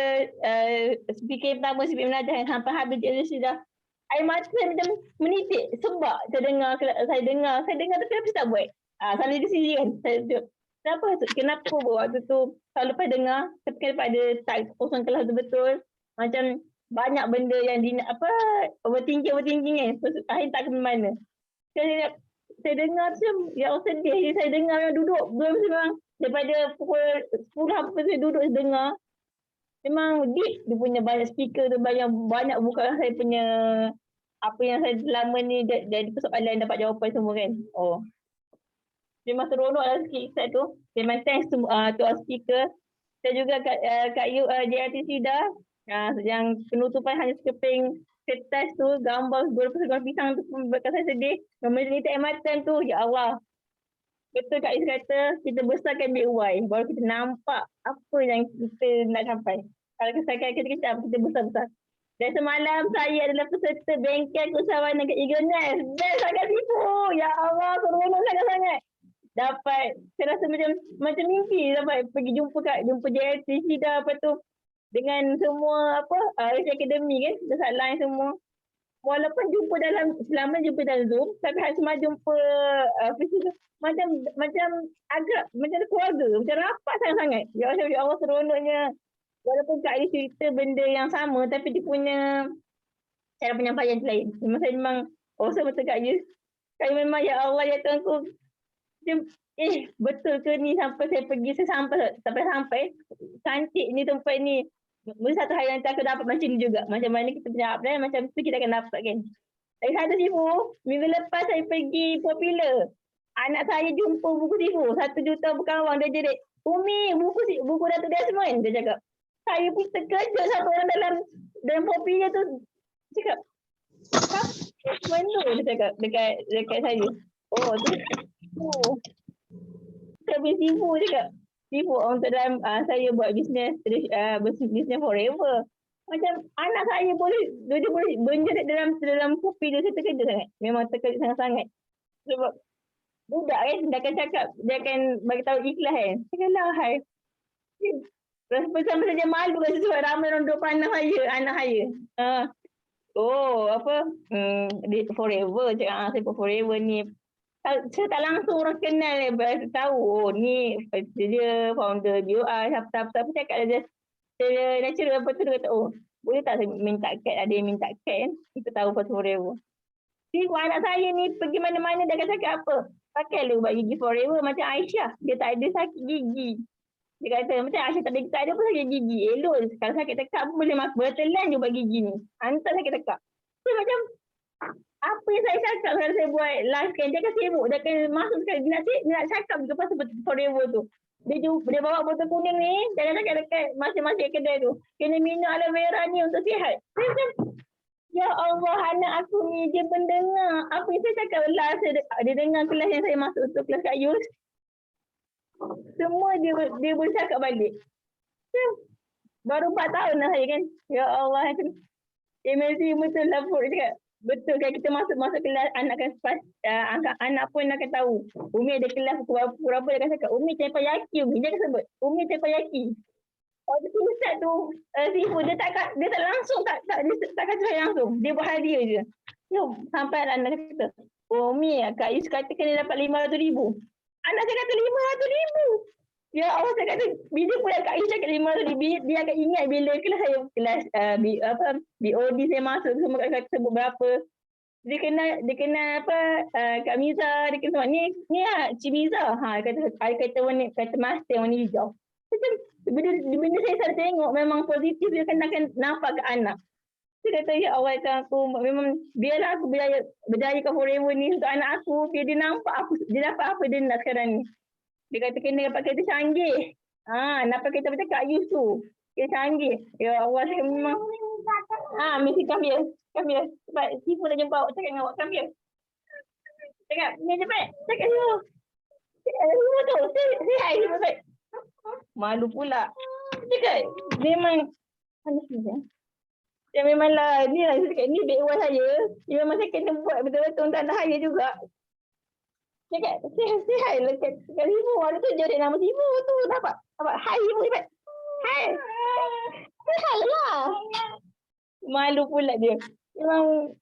speaker pertama speaker menajah yang sampai habis dia sudah air mata saya macam menitik sebab saya dengar tapi apa tak buat. Sambil di sini kan saya kenapa waktu tu tahun lepas dengar ketika ada tak kosong kelas betul macam banyak benda yang overthinking kan. Akhirnya tak ke mana. Saya dengar tu ya Allah sedih. Saya dengar yang duduk memang daripada pukul 10 apa saya duduk dengar. Memang deep dia punya banyak speaker tu banyak buka saya punya apa yang saya selama ni jadi persoalan dapat jawapan semua kan. Memang seronok lah sikit tu. Memang thanks to our speaker. Saya juga kat JRT Sida yang penutupan hanya sekeping kertas tu gambar 20 pisang tu buatkan saya sedih. Menitik air mata tu ya Allah. Betul Kak Is kata kita besarkan BUI baru kita nampak apa yang kita nak capai. Kalau kita besar-besar. Dan semalam saya adalah peserta bengkel usahawan dengan Eagerness. Best sangat Sifu. Ya Allah, seronok sangat-sangat. Dapat, saya rasa macam mimpi dapat pergi jumpa JLT Sida apa tu dengan semua Rich Academy kan, dekat line semua. Walaupun selama jumpa dalam Zoom, tapi semua jumpa physical macam agak macam keluarga, macam rapat sangat-sangat. Ya Allah seronoknya. Walaupun Kak Is cerita benda yang sama tapi dia punya cara penyampaian lain. Memang awesome betul Kak Is. Memang ya Allah ya Tuhanku. Betul ke ni sampai saya pergi sampai cantik ni tempat ni. Mesti satu hal yang aku dapat macam ni juga. Macam mana kita punya update macam tu kita akan dapat kan. Lagi satu Sifu, minggu lepas saya pergi Popular. Anak saya jumpa buku Sifu, 1 juta berkawan dia jerit. Umi, buku Datuk Desmond, dia cakap. Saya pun terkejut satu orang dalam Popular tu. Cakap, Desmond tu, dia cakap dekat saya. Saya punya Sifu cakap. Sifu untuk dalam saya buat bisnes forever. Macam anak saya dia boleh menjerit dalam Popular, saya terkejut sangat. Memang terkejut sangat-sangat. Sebab budak kan, dia akan cakap, dia akan bagi tahu ikhlas kan. Saya kata hai. Rasa saja malu kan sebab ramai orang duduk pandang anak saya. Forever cakap, saya pun forever ni. Saya tak langsung orang kenal tahu ni dia founder BUI siapa cakap dia natural apa tu dia kata boleh tak saya minta kad, ada yang minta kad kan kita tahu forever. Si anak saya ni pergi mana-mana dia akan cakap apa? Pakailah ubat gigi forever macam Aisyah. Dia tak ada sakit gigi. Dia kata macam Aisyah tak ada pun sakit gigi. Elok. Kalau sakit tekak pun boleh makan. Bertelan je ubat gigi ni. Hantar sakit tekak. So macam apa yang saya cakap kalau saya buat live kan. Dia akan sibuk. Dia akan masuk sekali. Dia nak cakap juga pasal forever tu. Dia bawa botol kuning ni. Dia cakap dekat masing-masing kedai tu. Kena minum aloe vera ni untuk sihat. Saya macam ya Allah, anak aku ni dia mendengar apa yang saya cakap last dia dengar kelas yang saya masuk tu, kelas Kak Yus. Semua dia boleh cakap balik. Baru 4 tahun lah saya kan. Ya Allah, amazing betul lah Pur cakap. Betul kan kita masuk kelas anak pun akan tahu. Umi ada kelas pukul berapa dia akan cakap. Umi teppanyaki, Umi dia akan sebut. Umi teppanyaki. Waktu tu Ustaz tu, Sifu dia tak langsung, tak kata saya langsung. Dia buat hadiah je. Jom, sampai anak kata, oh Mi, Kak Yus kata kena dapat 500,000. Anak saya kata 500,000. Ya Allah, saya kata, bila pula Kak Yus cakap 500,000, dia akan ingat bila kelas BOD saya masuk, semua kata sebut berapa. Dia kena Kak Miza, dia kena semua. Ni Cik Miza. Kata master warna hijau. Macam benda saya selalu tengok memang positif, dia akan nampak ke anak. Saya kata, ya Allah, aku memang biarlah aku berdayakan forever ni untuk anak aku, biar dia nampak dia dapat apa dia nak sekarang ni. Dia kata kena dapat kereta canggih. Nampak kereta macam Kak Yus tu. Kereta canggih. Ya Allah, saya memang mesti come here. Sebab Sifu nak jumpa awak, cakap dengan awak, come here. Cakap, ni cepat. Cakap Sifu. Sifu tu, say hi Sifu. Malu pula. Cakap, memang dia memanglah, ni lah saya cakap, ni baik awal saya. Dia memang saya kena buat betul-betul untuk anak saya juga. Cakap, say hi lah kat Sifu. Ada tu jadi nama Sifu tu. Dapat hi Sifu, cepat. Hi. Say hi lah. Malu pula dia. Memang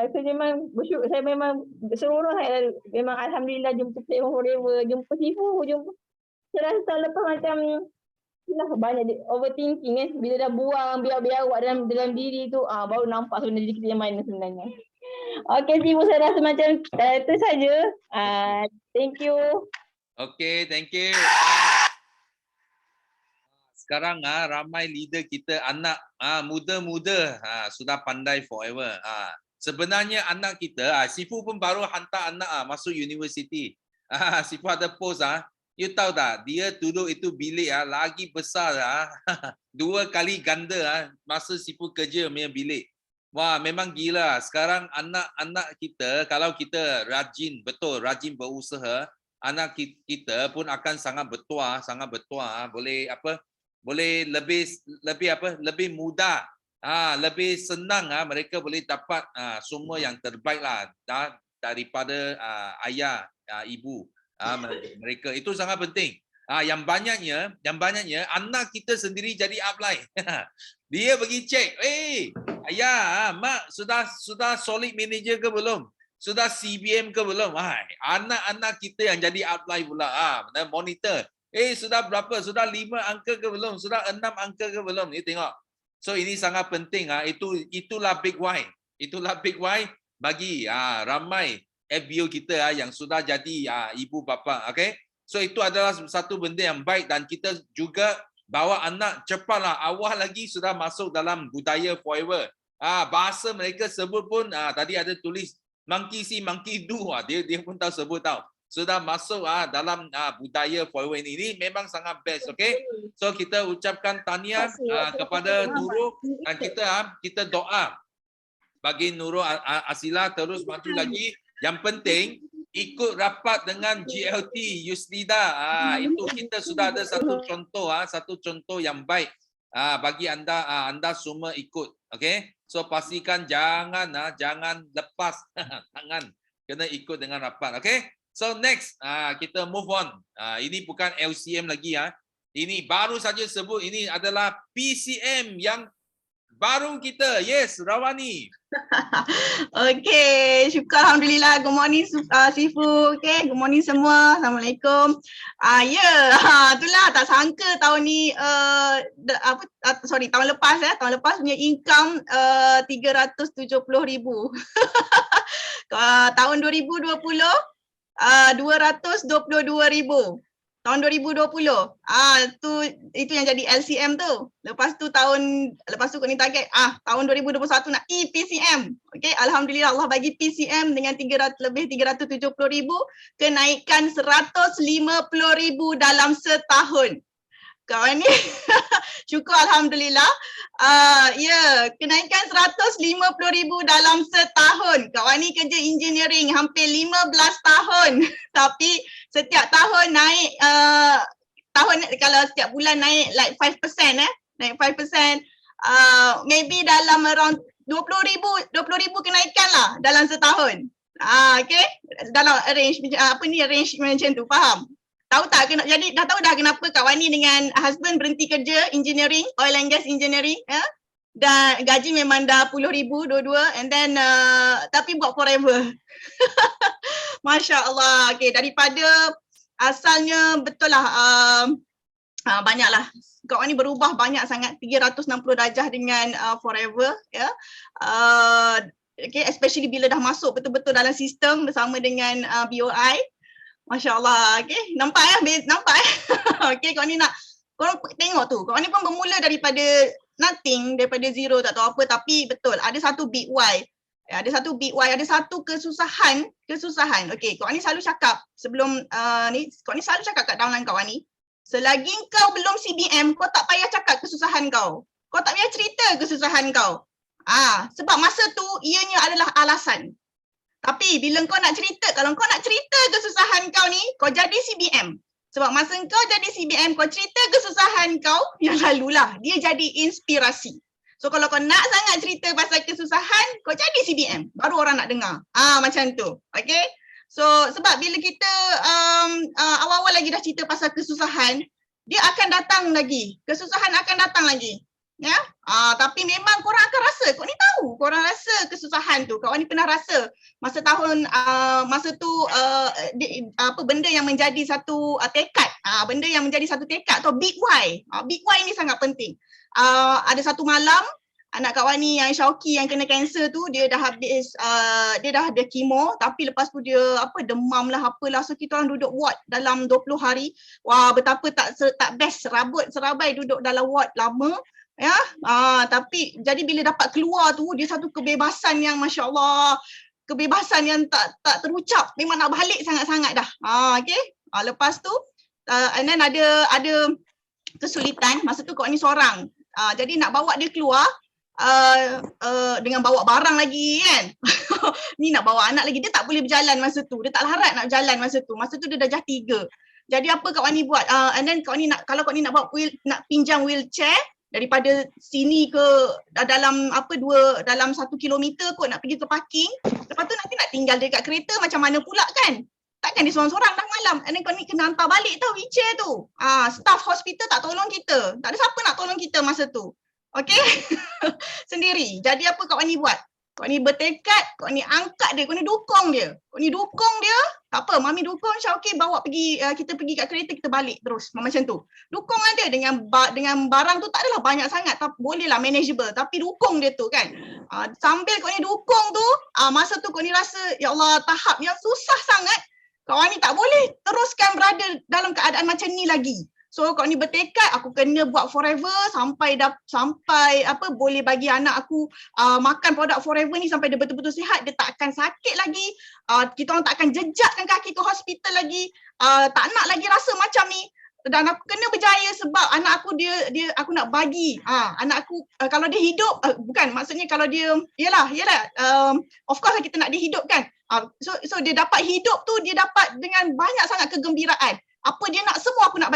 saya memang bersyukur, saya memang seronok saya memang alhamdulillah jumpa Playhome Forever, jumpa Sifu, saya rasa tahun lepas macam banyak overthinking kan, bila dah buang biar-biar dalam diri tu baru nampak sebenarnya diri kita yang mana sebenarnya. Okey Sifu, saya rasa macam itu saja. Thank you. Okay, thank you. Sekarang ramai leader kita anak muda-muda sudah pandai forever. Sebenarnya anak kita, Sifu pun baru hantar anak masuk universiti. Sifu ada post you tahu tak, dia duduk itu bilik lagi besar 2 kali ganda masa Sifu kerja punya bilik. Wah, memang gila. Sekarang anak-anak kita, kalau kita rajin berusaha, anak kita pun akan sangat bertuah, boleh lebih mudah, lebih senang mereka boleh dapat semua yang terbaik lah daripada ayah, ibu mereka. Itu sangat penting. Yang banyaknya anak kita sendiri jadi upline. Dia pergi cek, ayah, mak sudah solid manager ke belum? Sudah CBM ke belum? Anak-anak kita yang jadi upline pula. Monitor. Sudah berapa? Sudah 5 angka ke belum? Sudah 6 angka ke belum? Ni tengok. So ini sangat penting. Itulah big why. Itulah big why bagi ramai FBO kita yang sudah jadi ibu bapa. Okay? So itu adalah satu benda yang baik, dan kita juga bawa anak cepatlah awal lagi sudah masuk dalam budaya forever. Bahasa mereka sebut pun tadi ada tulis monkey see, monkey do. Dia pun tahu sebut tahu. Sudah masuk dalam budaya forever ini. Ini memang sangat best, okay? So kita ucapkan tahniah kepada Nurul, dan kita doa bagi Nurul Asila terus maju lagi. Yang penting ikut rapat dengan GLT Yusnida. Itu kita sudah ada satu contoh yang baik bagi anda semua ikut, okay? So pastikan jangan lepas tangan, kena ikut dengan rapat, okay? So next, kita move on. Ini bukan LCM lagi. Ini baru saja sebut, ini adalah PCM yang baru kita. Yes, Rawani. Okay, syukur Alhamdulillah. Good morning Sifu. Okay, good morning semua. Assalamualaikum. Itulah tak sangka tahun ni, tahun lepas punya income 370,000. Tahun 2020 222,000. Tahun 2020 itu yang jadi LCM tu. Lepas tu ni target tahun 2021 nak PCM. Okey, alhamdulillah Allah bagi PCM dengan 370,000, kenaikan 150,000 dalam setahun. Kawan ni syukur alhamdulillah. Kenaikan 150,000 dalam setahun. Kawan ni kerja engineering hampir 15 tahun. Tapi setiap tahun naik kalau setiap bulan naik like 5%, naik 5%, maybe dalam around 20,000 kenaikan lah dalam setahun. Okay, dalam range range macam tu, faham? Tahu tak jadi dah tahu dah kenapa Kak Wani dengan husband berhenti kerja engineering, oil and gas engineering, ya? Dan gaji memang dah puluh ribu dua-dua and then tapi buat forever. Masya Allah. Okay, daripada asalnya betul lah banyaklah. Kak Wani berubah banyak sangat 360 darjah dengan forever, ya. Okay, especially bila dah masuk betul-betul dalam sistem bersama dengan BOI. Masya Allah, okay. Nampak nampak okay, korang ni korang tengok tu, korang ni pun bermula daripada nothing, daripada zero, tak tahu apa, tapi betul, ada satu big why. Ada satu big why, ada satu kesusahan. Okay, korang ni selalu cakap sebelum korang ni selalu cakap kat downline kawan ni, selagi kau belum CBM, kau tak payah cakap kesusahan kau. Kau tak payah cerita kesusahan kau. Sebab masa tu ianya adalah alasan. Tapi bila kau nak cerita, kalau kau nak cerita kesusahan kau ni, kau jadi CBM. Sebab masa kau jadi CBM, kau cerita kesusahan kau, yang lalulah dia jadi inspirasi. So kalau kau nak sangat cerita pasal kesusahan, kau jadi CBM. Baru orang nak dengar. Macam tu. Okay. So sebab bila kita awal-awal lagi dah cerita pasal kesusahan, dia akan datang lagi. Kesusahan akan datang lagi. Ya, tapi memang korang akan rasa, kau ni tahu, korang rasa kesusahan tu. Kau ni pernah rasa masa tahun masa tu apa benda yang menjadi satu tekad, benda yang menjadi satu tekad atau big why. Big why ni sangat penting. Ada satu malam anak Kak Wani yang Syauki yang kena kanser tu, dia dah habis dia dah ada kemo, tapi lepas tu dia demam lah apalah, so kita orang duduk ward dalam 20 hari. Wah, betapa tak best, serabut serabai duduk dalam ward lama. Ya, tapi jadi bila dapat keluar tu, dia satu kebebasan yang Masya Allah, kebebasan yang tak terucap, memang nak balik sangat-sangat dah. Okay, lepas tu and then ada kesulitan, masa tu Kak Wani seorang, jadi nak bawa dia keluar dengan bawa barang lagi kan. Ni nak bawa anak lagi, dia tak boleh berjalan masa tu, dia tak larat nak berjalan masa tu dia dah 3. Jadi apa Kak Wani buat, and then Kak Wani kalau Kak Wani nak bawa nak pinjam wheelchair daripada sini ke dalam dalam 1 kilometer kot nak pergi ke parking. Lepas tu nanti nak tinggal dekat kereta macam mana pula kan? Takkan dia seorang-seorang dah malam. And then kau ni kena hantar balik tau wheelchair tu. Staff hospital tak tolong kita. Tak ada siapa nak tolong kita masa tu. Okay? Sendiri. Jadi apa Kak Wani buat? Kau ni bertekad, kau ni angkat dia, kau ni dukung dia. Tak apa, Mami dukung Syauki bawa pergi, kita pergi kat kereta, kita balik terus. Macam tu. Dukung dia dengan barang tu tak adalah banyak sangat, bolehlah manageable, tapi dukung dia tu kan. Sambil kau ni dukung tu, masa tu kau ni rasa, ya Allah, tahap yang susah sangat, kau ni tak boleh teruskan berada dalam keadaan macam ni lagi. So kau ni bertekad, aku kena buat forever sampai boleh bagi anak aku makan produk forever ni sampai dia betul-betul sihat, dia tak akan sakit lagi, kita orang tak akan jejakkan kaki ke hospital lagi, tak nak lagi rasa macam ni. Dan aku kena berjaya sebab anak aku dia aku nak bagi anak aku kalau dia hidup, bukan maksudnya kalau dia yalah of course kita nak dia hidup kan. So dia dapat hidup tu, dia dapat dengan banyak sangat kegembiraan. Apa dia nak semua aku nak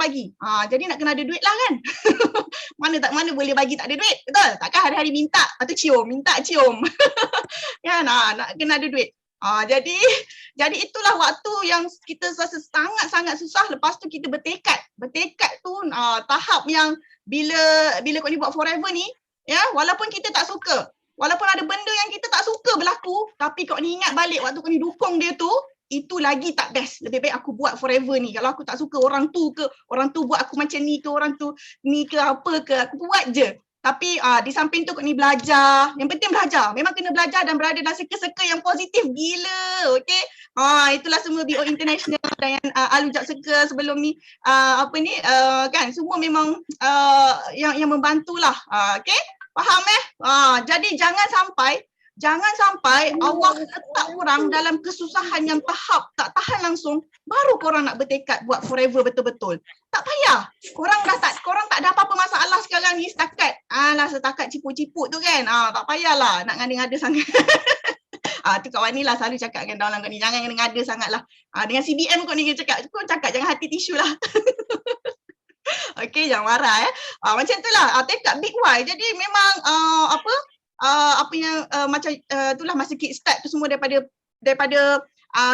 bagi. Jadi nak kena ada duit lah kan. Mana boleh bagi tak ada duit. Betul? Takkan hari-hari minta atau cium. Ya, nak kena ada duit. Jadi itulah waktu yang kita rasa sangat-sangat susah. Lepas tu kita bertekad. Bertekad tu tahap yang bila kau ni buat forever ni, ya, walaupun kita tak suka, walaupun ada benda yang kita tak suka berlaku, tapi kau ni ingat balik waktu kau ni dukung dia tu, itu lagi tak best. Lebih baik aku buat forever ni. Kalau aku tak suka orang tu buat aku macam ni ke, orang tu ni ke apa ke, aku buat je. Tapi di samping tu kau ni belajar. Yang penting belajar. Memang kena belajar dan berada dalam circle-circle yang positif gila. Okay. Itulah semua BO International dan yang Alujab Circle sebelum ni kan semua memang yang membantulah. Okay. Faham Jadi jangan sampai Allah letak korang dalam kesusahan yang tahap tak tahan langsung, baru korang nak bertekad buat forever betul-betul. Tak payah. Korang tak ada apa-apa masalah sekarang ni setakat ciput-ciput tu kan. Tak payahlah nak ngada-ngada sangat. Tu Kak Wani lah selalu cakap dengan dalam kau ni, jangan ngada sangatlah. Dengan CBM kau ni cakap jangan hati tisu lah. Okay, jangan marah macam tu lah, tekad big why. Jadi memang apa yang macam itulah masa kickstart tu semua daripada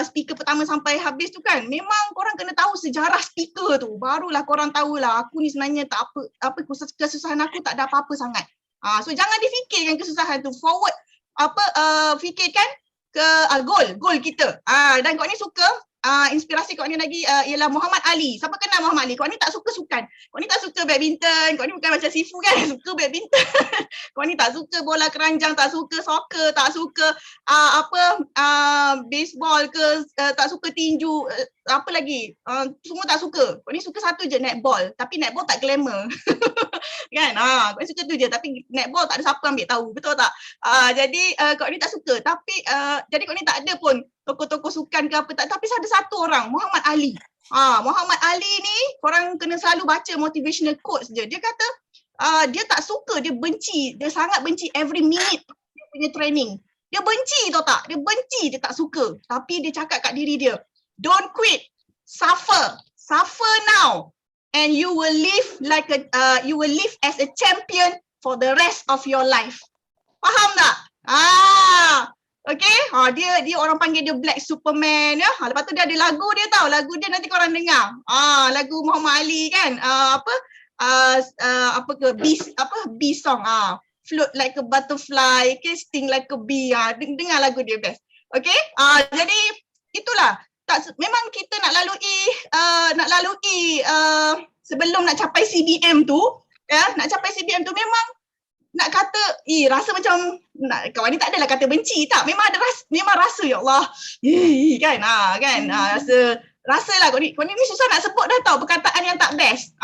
speaker pertama sampai habis tu kan, memang korang kena tahu sejarah speaker tu. Barulah korang tahulah aku ni sebenarnya tak apa kesusahan aku tak ada apa-apa sangat. So jangan difikirkan kesusahan tu. Forward fikirkan ke goal kita. Dan kau ni suka inspirasi kau ni lagi ialah Muhammad Ali. Siapa kenal Muhammad Ali? Kau ni tak suka sukan. Kau ni tak suka badminton. Kau ni bukan macam Sifu kan, suka badminton. Kau ni tak suka bola keranjang, tak suka soccer, tak suka baseball ke, tak suka tinju, apa lagi? Semua tak suka. Kau ni suka satu je, netball. Tapi netball tak glamour. Kan? Kau ni suka tu je, tapi netball tak ada siapa ambil tahu. Betul tak? Jadi kau ni tak suka. Tapi jadi kau ni tak ada pun tokoh-tokoh sukan ke apa tak, tapi ada satu orang, Muhammad Ali. Muhammad Ali ni korang kena selalu baca motivational quotes je. Dia kata dia tak suka, dia benci, dia sangat benci every minute dia punya training. Dia benci tau tak? Dia benci, dia tak suka. Tapi dia cakap kat diri dia, don't quit, suffer now and you will live as a champion for the rest of your life. Faham tak? Okay, dia orang panggil dia Black Superman ya. Lepas tu dia ada lagu dia tau. Lagu dia nanti korang dengar. Lagu Muhammad Ali kan. Bee song. Float like a butterfly, sting like a bee. Dengar lagu dia best. Okay, jadi itulah. Memang kita nak lalui sebelum nak capai CBM tu, ya, nak capai CBM tu memang nak kata, rasa macam kawan ni tak adalah kata benci tak, memang ada rasa ya Allah. Kan rasalah kau ni susah nak sebut dah tau perkataan yang tak best.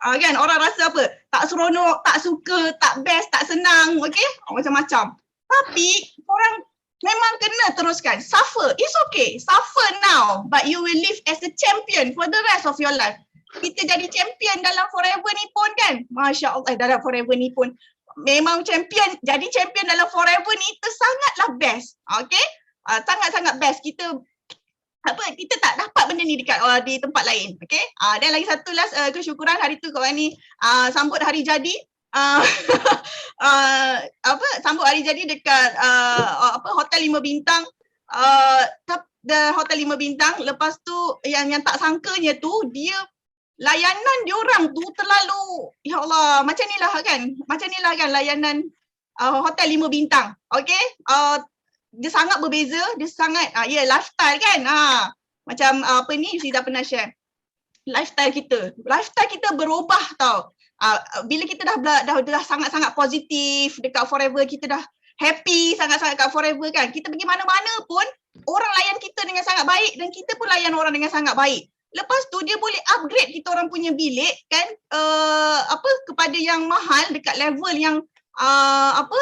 Kan orang rasa apa? Tak seronok, tak suka, tak best, tak senang, okey? Macam-macam. Tapi orang memang kena teruskan. Suffer, it's okay. Suffer now, but you will live as a champion for the rest of your life. Kita jadi champion dalam forever ni pun kan. Masya Allah, dalam forever ni pun memang champion. Jadi champion dalam forever ni itu sangatlah best. Okay, sangat-sangat best. Kita tak dapat benda ni dekat di tempat lain. Okay, dan lagi satu last kesyukuran hari tu kawan ni sambut hari jadi. Sambut hari jadi dekat hotel 5 bintang. Hotel 5 bintang. Lepas tu yang tak sangkanya tu dia layanan diorang tu terlalu, ya Allah, macam ni lah kan layanan hotel 5 bintang. Okay, dia sangat berbeza, dia sangat lifestyle kan. Macam apa ni Yusi dah pernah share, lifestyle kita berubah tau. Bila kita dah sangat-sangat positif dekat forever, kita dah happy sangat-sangat kat forever kan, kita pergi mana-mana pun orang layan kita dengan sangat baik dan kita pun layan orang dengan sangat baik. Lepas tu dia boleh upgrade kita orang punya bilik kan, kepada yang mahal dekat level yang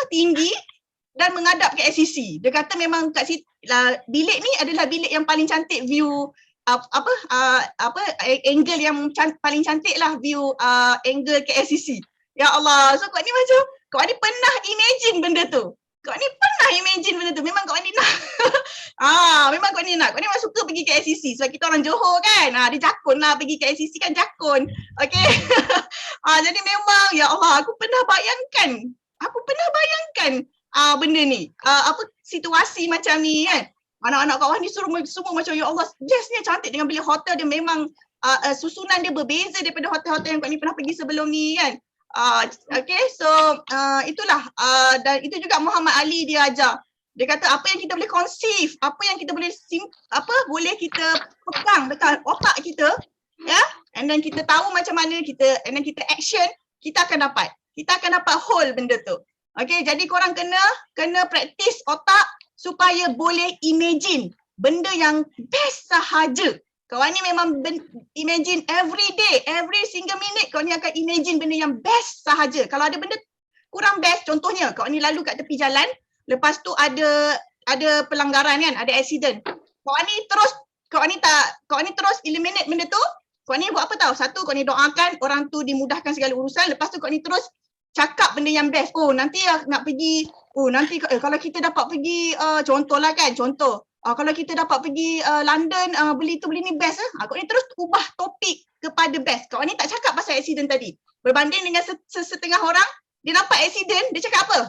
tinggi dan menghadap ke SCC. Dia kata memang kat situ bilik ni adalah bilik yang paling cantik view angle yang paling cantik lah, view angle ke SCC. Ya Allah, so kau ni pernah imagine benda tu. Memang kau ni nak. Memang kau ni memang suka pergi ke SCC sebab kita orang Johor kan. Dia jakun lah pergi ke SCC kan, jakun. Okay. Jadi memang ya Allah, aku pernah bayangkan benda ni. Situasi macam ni kan. Anak-anak kawan ni semua macam ya Allah, bestnya cantik dengan bilik hotel dia memang susunan dia berbeza daripada hotel-hotel yang kau ni pernah pergi sebelum ni kan. Okay, so itulah dan itu juga Muhammad Ali dia ajar. Dia kata apa yang kita boleh conceive, apa yang kita boleh boleh kita pegang dekat otak kita, ya, and then kita tahu macam mana and then kita action, kita akan dapat whole benda tu. Okay, jadi korang kena practice otak supaya boleh imagine benda yang best sahaja. Kawan ni memang imagine every day, every single minute kau ni akan imagine benda yang best sahaja. Kalau ada benda kurang best, contohnya kau ni lalu kat tepi jalan, lepas tu ada pelanggaran kan, ada accident. Kau ni terus eliminate benda tu. Kau ni buat apa tahu? Satu, kau ni doakan orang tu dimudahkan segala urusan. Lepas tu kau ni terus cakap benda yang best. Nanti nak pergi, kalau kita dapat pergi, contohlah kan, kalau kita dapat pergi London, beli tu beli ni best. Kau ni terus ubah topik kepada best. Kau ni tak cakap pasal accident tadi. Berbanding dengan setengah orang, dia nampak accident, dia cakap apa?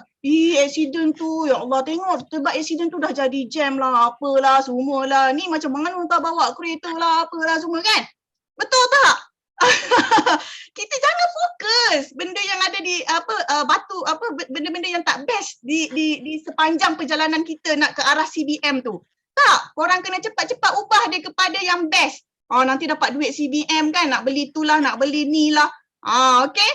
Accident tu, ya Allah tengok sebab accident tu dah jadi jam lah, apalah semualah. Ni macam mana tak bawa kereta lah, apalah semua kan? Betul tak? Kita jangan fokus benda yang ada di benda-benda yang tak best di sepanjang perjalanan kita nak ke arah CBM tu. Tak, korang kena cepat-cepat ubah dia kepada yang best. Nanti dapat duit CBM kan, nak beli tu lah, nak beli ni lah. Okay?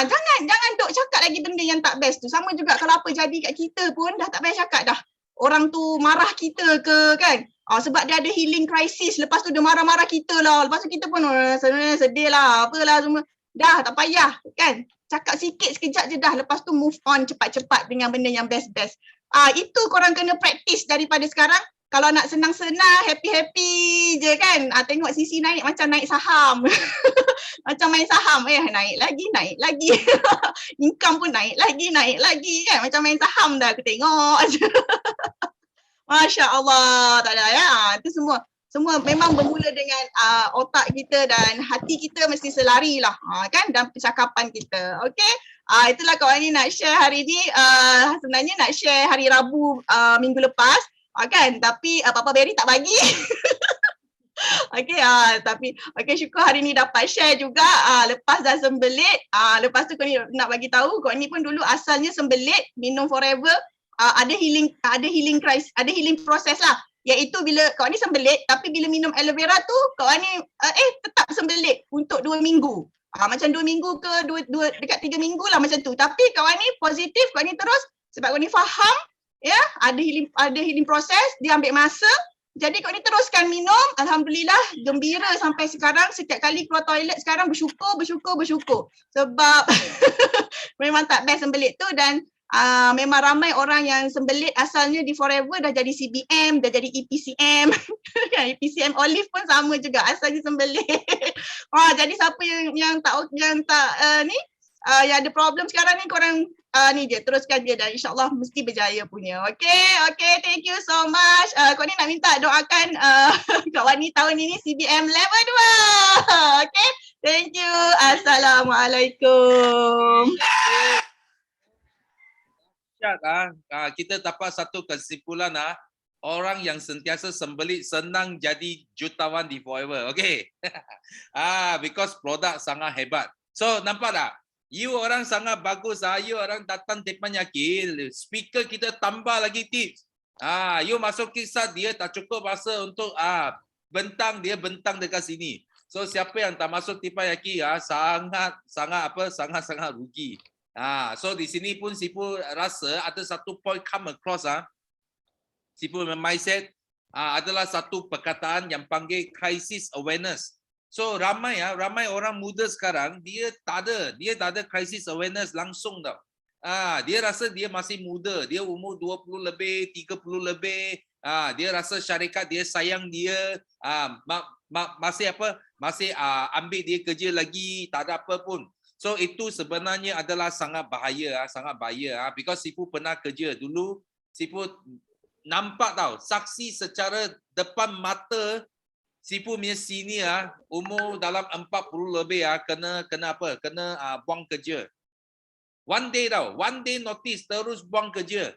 Jangan duk cakap lagi benda yang tak best tu. Sama juga kalau apa jadi kat kita pun dah tak payah cakap dah. Orang tu marah kita ke kan? Sebab dia ada healing crisis. Lepas tu dia marah-marah kita lah. Lepas tu kita pun sebenarnya sedih lah. Apalah semua. Dah tak payah kan? Cakap sikit sekejap je dah. Lepas tu move on cepat-cepat dengan benda yang best-best. Itu korang kena practice daripada sekarang. Kalau nak senang-senang, happy-happy je kan. Tengok sisi naik macam naik saham. Macam main saham. Naik lagi. Income pun naik lagi kan. Macam main saham dah aku tengok je. Masya Allah. Tak ada ya. Itu semua memang bermula dengan otak kita dan hati kita mesti selari lah. Kan dalam percakapan kita. Okay. Itulah kawan ni nak share hari ni. Sebenarnya nak share hari Rabu minggu lepas. Kan, tapi Papa Berry tak bagi. Tapi syukur hari ni dapat share juga. Lepas dah sembelit, lepas tu kau ni nak bagi tahu kau ni pun dulu asalnya sembelit, minum forever, ada healing proses lah. Iaitu bila kau ni sembelit tapi bila minum aloe vera tu kau ni tetap sembelit untuk 2 minggu. Macam 2 minggu ke dekat 3 minggu lah macam tu. Tapi kawan ni positif, kau ni terus sebab kau ni faham. Ya, ada healing proses, dia ambil masa. Jadi kau ni teruskan minum, alhamdulillah gembira sampai sekarang. Setiap kali keluar toilet sekarang bersyukur. Sebab memang tak best sembelit tu dan memang ramai orang yang sembelit asalnya di Forever dah jadi CBM, dah jadi EPCM. EPCM Olive pun sama juga asalnya sembelit. Jadi siapa yang yang ada problem sekarang ni korang ni je teruskan je dan insyaAllah mesti berjaya punya. Okay, thank you so much. Kau ni nak minta doakan Kak Wani tahun ini CBM level 2. Okay, thank you. Assalamualaikum. Kita dapat satu kesimpulan orang yang sentiasa sembelit senang jadi jutawan di Forever. Okay. Because produk sangat hebat. So nampak tak? You orang sangat bagus. You orang datang depan yakin. Speaker kita tambah lagi tips. You masuk kisah dia tak cukup masa untuk bentang dekat sini. So siapa yang tak masuk depan yakin sangat rugi. So di sini pun Sipu rasa ada satu point come across. Sipu mindset adalah satu perkataan yang panggil crisis awareness. So ramai orang muda sekarang dia tak ada crisis awareness langsung tau. Dia rasa dia masih muda, dia umur 20 lebih, 30 lebih. Dia rasa syarikat dia sayang dia, masih ambil dia kerja lagi, tak ada apa pun. So itu sebenarnya adalah sangat bahaya because Sipu pernah kerja dulu, Sipu nampak tau, saksi secara depan mata Sipu punya senior umur dalam 40 lebih kena buang kerja. One day notice terus buang kerja.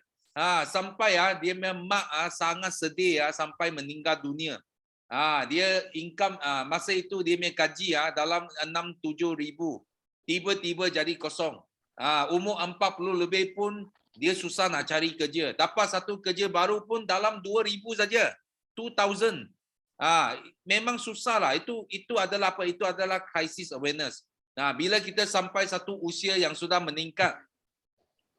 Sampai dia memang sangat sedih sampai meninggal dunia. Dia income masa itu dia punya gaji dalam 6-7 ribu. Tiba-tiba jadi kosong. Umur 40 lebih pun dia susah nak cari kerja. Dapat satu kerja baru pun dalam 2,000 saja. 2,000. Memang susah lah. Itu adalah apa? Itu adalah crisis awareness. Bila kita sampai satu usia yang sudah meningkat,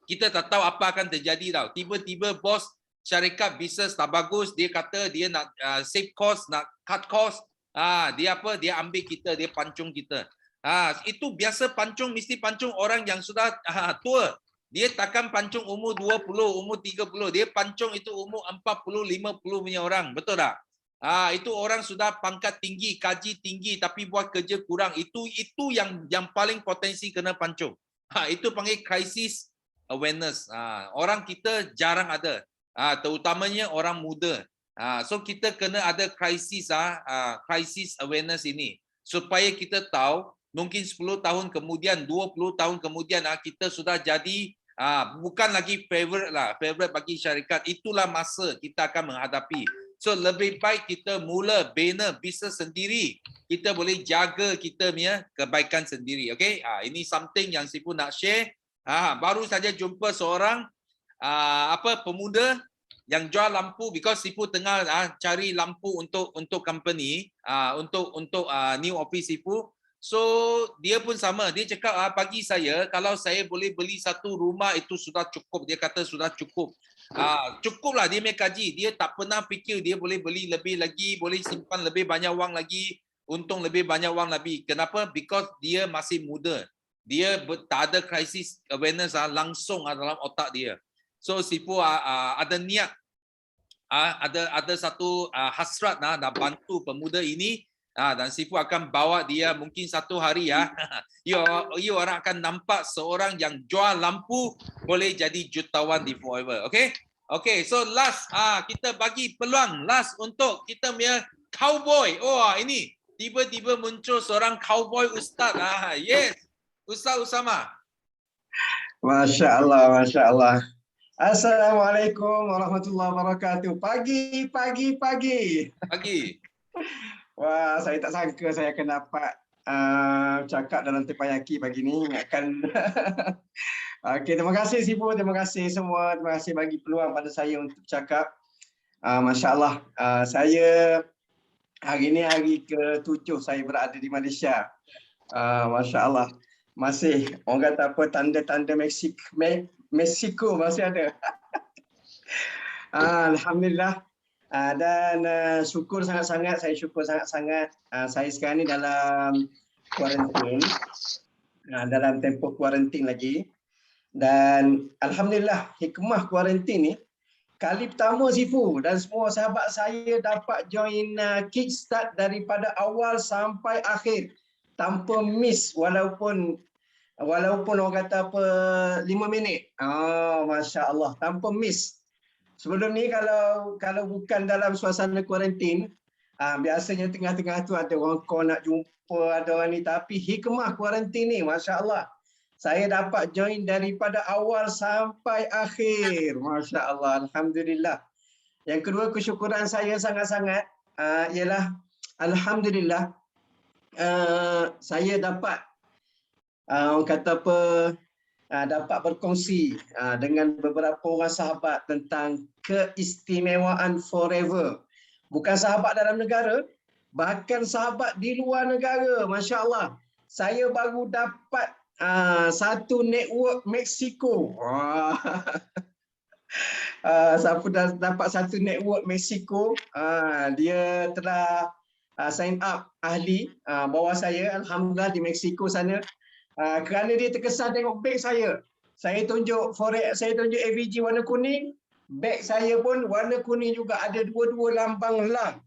kita tak tahu apa akan terjadi tau. Tiba-tiba bos syarikat bisnes tak bagus, dia kata dia nak save cost, nak cut cost. Dia ambil kita, dia pancung kita. Itu biasa pancung, mesti pancung orang yang sudah tua. Dia takkan pancung umur 20, umur 30. Dia pancung itu umur 40, 50 punya orang. Betul tak? Itu orang sudah pangkat tinggi, gaji tinggi tapi buat kerja kurang. Itu yang paling potensi kena pancung. Itu panggil crisis awareness. Orang kita jarang ada. Terutamanya orang muda. So kita kena ada crisis awareness ini supaya kita tahu mungkin 10 tahun kemudian, 20 tahun kemudian kita sudah jadi bukan lagi favorite bagi syarikat. Itulah masa kita akan menghadapi. So lebih baik kita mula bina bisnes sendiri. Kita boleh jaga kita punya kebaikan sendiri. Okay, ini something yang Sifu nak share. Baru saja jumpa seorang pemuda yang jual lampu, because Sifu tengah cari lampu untuk company, untuk new office Sifu. So dia pun sama, dia cakap bagi saya kalau saya boleh beli satu rumah itu sudah cukup. Dia kata sudah cukup. Cukuplah dia punya kaji. Dia tak pernah fikir dia boleh beli lebih lagi, boleh simpan lebih banyak wang lagi, untung lebih banyak wang lagi. Kenapa? Because dia masih muda. Dia tak ada crisis awareness langsung dalam otak dia. So Sifu ada niat, ada satu hasrat nak bantu pemuda ini. Dan Sifu akan bawa dia mungkin satu hari you orang akan nampak seorang yang jual lampu boleh jadi jutawan di Forever. Okay, so last kita bagi peluang last untuk kita punya cowboy. Ini tiba-tiba muncul seorang cowboy ustaz. Yes, Ustaz Usama. Masya Allah, Masya Allah. Assalamualaikum warahmatullahi wabarakatuh. Pagi. Wah, saya tak sangka saya akan dapat cakap dalam Tepayaki pagi ni. Ingatkan. Okey, terima kasih Sifu, terima kasih semua, terima kasih bagi peluang pada saya untuk cakap. Masya Allah, saya hari ni hari ke-7 saya berada di Malaysia. Masya Allah, masih orang kata apa, tanda-tanda Mexico masih ada. Alhamdulillah. Dan syukur sangat-sangat, saya syukur sangat-sangat. Saya sekarang ni dalam kuarantin, dalam tempoh kuarantin lagi. Dan Alhamdulillah, hikmah kuarantin ni, kali pertama Sifu dan semua sahabat saya dapat join Kickstart daripada awal sampai akhir. Tanpa miss walaupun orang kata apa 5 minit. Masya Allah, tanpa miss. Sebelum ni kalau bukan dalam suasana kuarantin, biasanya tengah-tengah tu ada orang call nak jumpa, ada orang ni. Tapi hikmah kuarantin ni, Masya Allah, saya dapat join daripada awal sampai akhir. Masya Allah, Alhamdulillah. Yang kedua, kesyukuran saya sangat-sangat ialah Alhamdulillah, saya dapat orang kata apa, dapat berkongsi dengan beberapa orang sahabat tentang keistimewaan Forever. Bukan sahabat dalam negara, bahkan sahabat di luar negara. Masya Allah, saya baru dapat satu network Mexico. Siapa dah dapat satu network Mexico, dia telah sign up ahli bawah saya, Alhamdulillah, di Mexico sana. Kerana dia terkesan tengok beg saya. Saya tunjuk Forex, saya tunjuk AVG warna kuning, beg saya pun warna kuning juga, ada dua-dua lambang lang.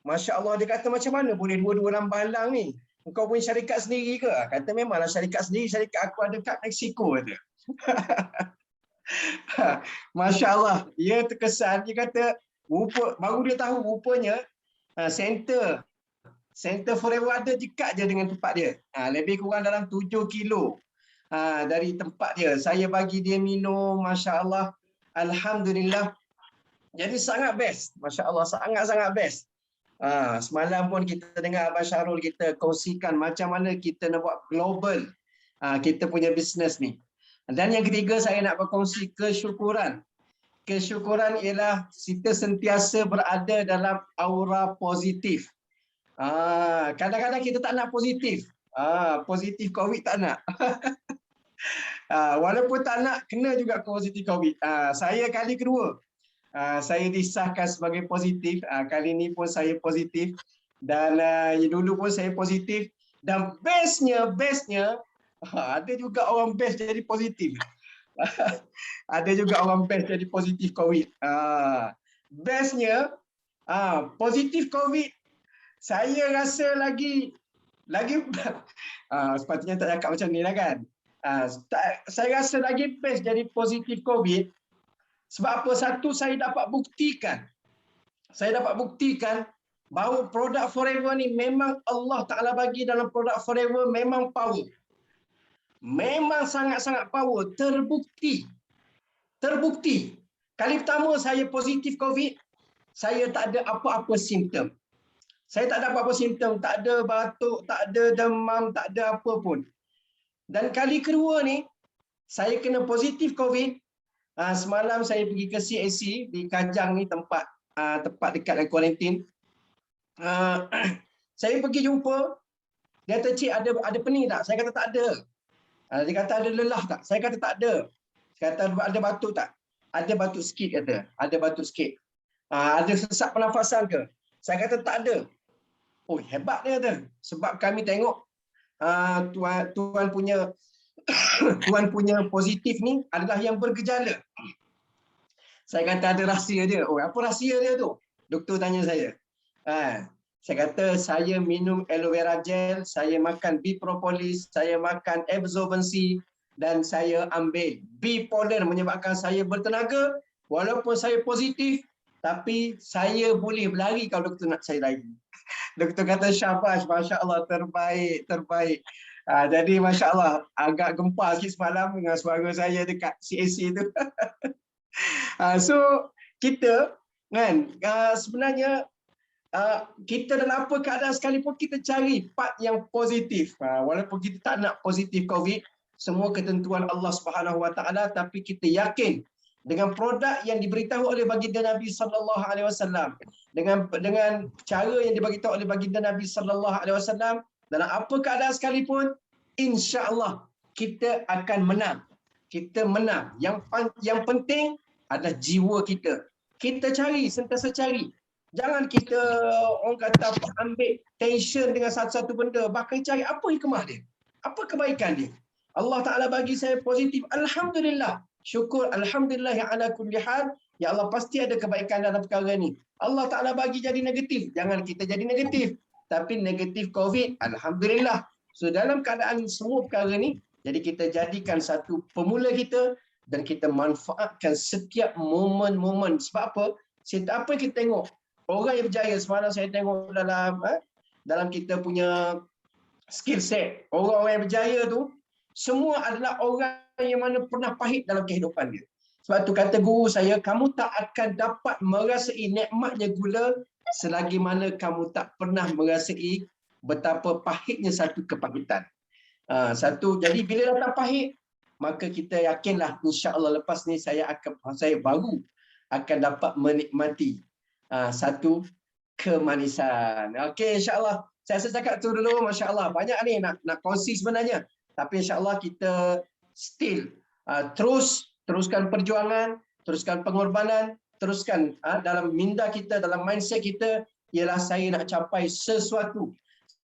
Masya Allah, dia kata macam mana boleh dua-dua lambang lang ni? Engkau punya syarikat sendiri ke? Kata memanglah syarikat sendiri, syarikat aku ada kat Mexico kata. Masya Allah, dia terkesan, dia kata baru dia tahu rupanya Center Forever ada dekat je dengan tempat dia. Lebih kurang dalam 7 kilo dari tempat dia. Saya bagi dia minum, Masya Allah. Alhamdulillah. Jadi sangat best. Masya Allah, sangat-sangat best. Semalam pun kita dengar Abang Syarul, kita kongsikan macam mana kita nak buat global kita punya bisnes ni. Dan yang ketiga, saya nak berkongsi kesyukuran. Kesyukuran ialah kita sentiasa berada dalam aura positif. Kadang-kadang kita tak nak positif. Positif COVID tak nak. Walaupun tak nak, kena juga positif COVID. Saya kali kedua, saya disahkan sebagai positif. Kali ni pun saya positif. Dan dulu pun saya positif. Dan bestnya, ada juga orang best jadi positif. Ada juga orang best jadi positif COVID. Bestnya, positif COVID, saya rasa lagi sepatutnya tak cakap macam ni lah kan. Saya rasa lagi best jadi positif COVID. Sebab apa? Satu, saya dapat buktikan bahawa produk Forever ni memang Allah Ta'ala bagi dalam produk Forever memang power. Memang sangat-sangat power. Terbukti. Kali pertama saya positif COVID, saya tak ada apa-apa simptom. Saya tak ada apa-apa simptom, tak ada batuk, tak ada demam, tak ada apa pun. Dan kali kedua ni, saya kena positif COVID. Semalam saya pergi ke CAC di Kajang ni, tempat dekat dengan kuarantin. Saya pergi jumpa, dia kata, "Cik, ada pening tak?" Saya kata tak ada. Dia kata ada lelah tak? Saya kata tak ada. Saya kata ada batuk tak? Ada batuk sikit kata. Ada batuk sikit. Ada sesak pernafasan ke? Saya kata tak ada. Oh, hebat dia kata. Sebab kami tengok tuan punya tuan punya positif ni adalah yang bergejala. Saya kata ada rahsia dia. Oh, apa rahsia dia tu? Doktor tanya saya. Saya kata saya minum aloe vera gel, saya makan bee propolis, saya makan absorbency dan saya ambil bipolar menyebabkan saya bertenaga. Walaupun saya positif, tapi saya boleh berlari kalau doktor nak saya lari. Doktor kata syabas, Masya Allah, terbaik. Jadi Masya Allah, agak gempar sikit semalam dengan suara saya dekat CAC tu. So kita kan sebenarnya kita dalam apa keadaan sekalipun kita cari part yang positif. Walaupun kita tak nak positif COVID, semua ketentuan Allah Subhanahu Wa Taala, tapi kita yakin dengan produk yang diberitahu oleh baginda Nabi sallallahu alaihi wasallam, dengan cara yang diberitahu oleh baginda Nabi sallallahu alaihi wasallam, dalam apa keadaan sekalipun, insya-Allah kita akan menang. Kita menang. Yang penting adalah jiwa kita. Kita cari, sentiasa cari. Jangan kita orang kata ambil tension dengan satu-satu benda. Bahkan cari apa hikmah dia. Apa kebaikan dia. Allah Ta'ala bagi saya positif. Alhamdulillah. Syukur. Alhamdulillah yang ala kulli hal. Ya Allah, pasti ada kebaikan dalam perkara ni. Allah Ta'ala bagi jadi negatif. Jangan kita jadi negatif. Tapi negatif COVID, Alhamdulillah. So dalam keadaan semua perkara ni, jadi kita jadikan satu pemula kita dan kita manfaatkan setiap momen-momen. Sebab apa? Apa yang kita tengok? Orang yang berjaya, semalam saya tengok dalam kita punya skill set. Orang-orang yang berjaya tu, semua adalah orang yang mana pernah pahit dalam kehidupan dia. Sebab tu kata guru saya, kamu tak akan dapat merasai nikmatnya gula selagi mana kamu tak pernah merasai betapa pahitnya satu kepahitan. Jadi bila datang pahit, maka kita yakinlah insya-Allah lepas ni saya baru akan dapat menikmati satu kemanisan. Okey, insya-Allah. Saya cakap tu dulu, masya-Allah. Banyak ni nak kongsi sebenarnya. Tapi insya-Allah kita still teruskan perjuangan, teruskan pengorbanan, teruskan dalam minda kita, dalam mindset kita ialah saya nak capai sesuatu.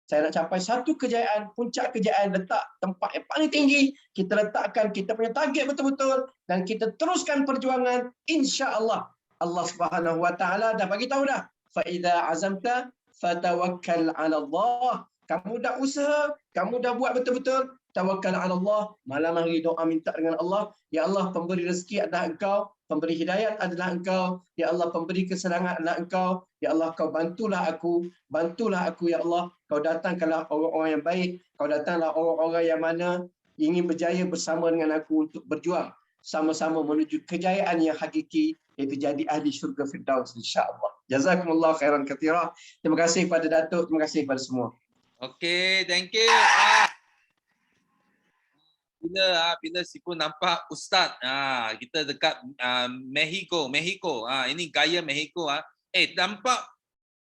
Saya nak capai satu kejayaan, puncak kejayaan, letak tempat yang paling tinggi, kita letakkan kita punya target betul-betul dan kita teruskan perjuangan, insya-Allah. Allah Subhanahu Wa Taala dah bagi tahu dah. Fa idza azamta fatawakkal 'ala Allah. Kamu dah usaha, kamu dah buat betul-betul, tawakkal 'ala Allah. Malam hari doa minta dengan Allah, ya Allah, pemberi rezeki adalah Engkau, pemberi hidayat adalah Engkau, ya Allah, pemberi kesenangan adalah Engkau, ya Allah, Kau bantulah aku ya Allah. Kau datangkanlah orang-orang yang baik, Kau datanglah orang-orang yang mana ingin berjaya bersama dengan aku untuk berjuang sama-sama menuju kejayaan yang hakiki, iaitu jadi ahli syurga Firdaus, insya-Allah. Jazakumullah khairan katsira. Terima kasih kepada Datuk, terima kasih kepada semua. Okay, thank you. Bila Sipu nampak Ustaz, kita dekat Mexico. Ini gaya Mexico. Nampak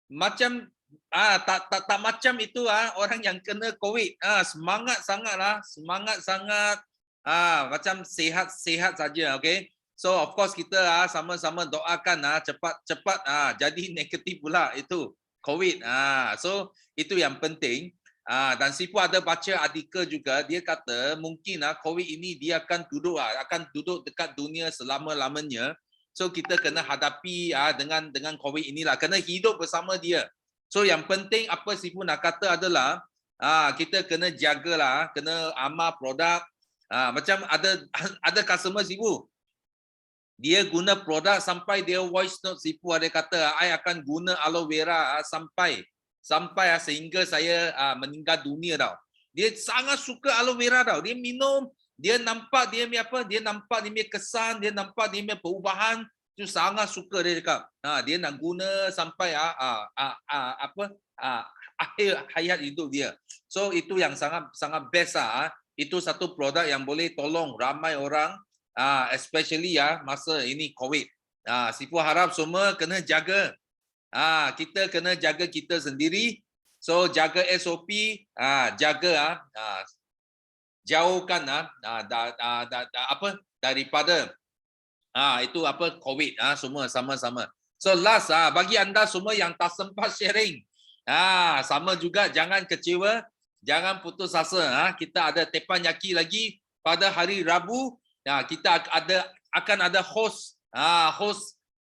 macam tak macam itu orang yang kena COVID. Semangat sangat. Macam sihat saja, okay. So of course kita sama-sama doakan cepat jadi negatif pula itu COVID. So itu yang penting. Dan Sipu ada baca artikel juga, dia kata mungkin COVID ini dia akan duduk dekat dunia selama-lamanya. So kita kena hadapi dengan COVID inilah, kena hidup bersama dia. So yang penting apa Sipu nak kata adalah kita kena jagalah, kena amal produk. Macam ada customer Sipu, Dia guna produk sampai dia voice note Sifu ada kata, I akan guna aloe vera sampai sehingga saya meninggal dunia tau. Dia sangat suka aloe vera tau. Dia minum, dia nampak dia punya apa? Dia nampak dia punya kesan, dia nampak dia punya perubahan. Itu sangat suka dia cakap. Dia nak guna sampai akhir hayat hidup dia. So itu yang sangat best lah. Itu satu produk yang boleh tolong ramai orang, especially masa ini COVID. Sifu harap semua kena jaga. Kita kena jaga kita sendiri. So jaga SOP, jaga jauhkan daripada itu COVID, semua sama-sama. So last bagi anda semua yang tak sempat sharing, sama juga jangan kecewa, jangan putus asa. Kita ada teppanyaki lagi pada hari Rabu. Kita akan ada host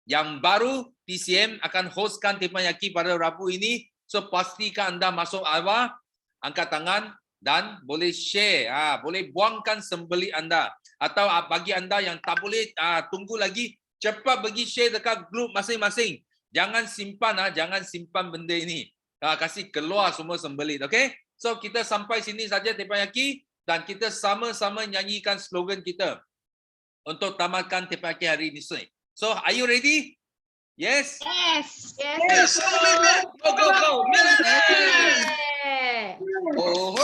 yang baru. PCM akan hostkan teppanyaki pada Rabu ini. So pastikan anda masuk awal, angkat tangan dan boleh share, boleh buangkan sembeli anda. Atau bagi anda yang tak boleh tunggu lagi, cepat pergi share dekat grup masing-masing. Jangan simpan benda ini. Kasih keluar semua sembelit, okay? So kita sampai sini saja teppanyaki dan kita sama-sama nyanyikan slogan kita untuk tamatkan teppanyaki hari ini. So are you ready? Yes? Yes. Yes. Go, go, go. Oh,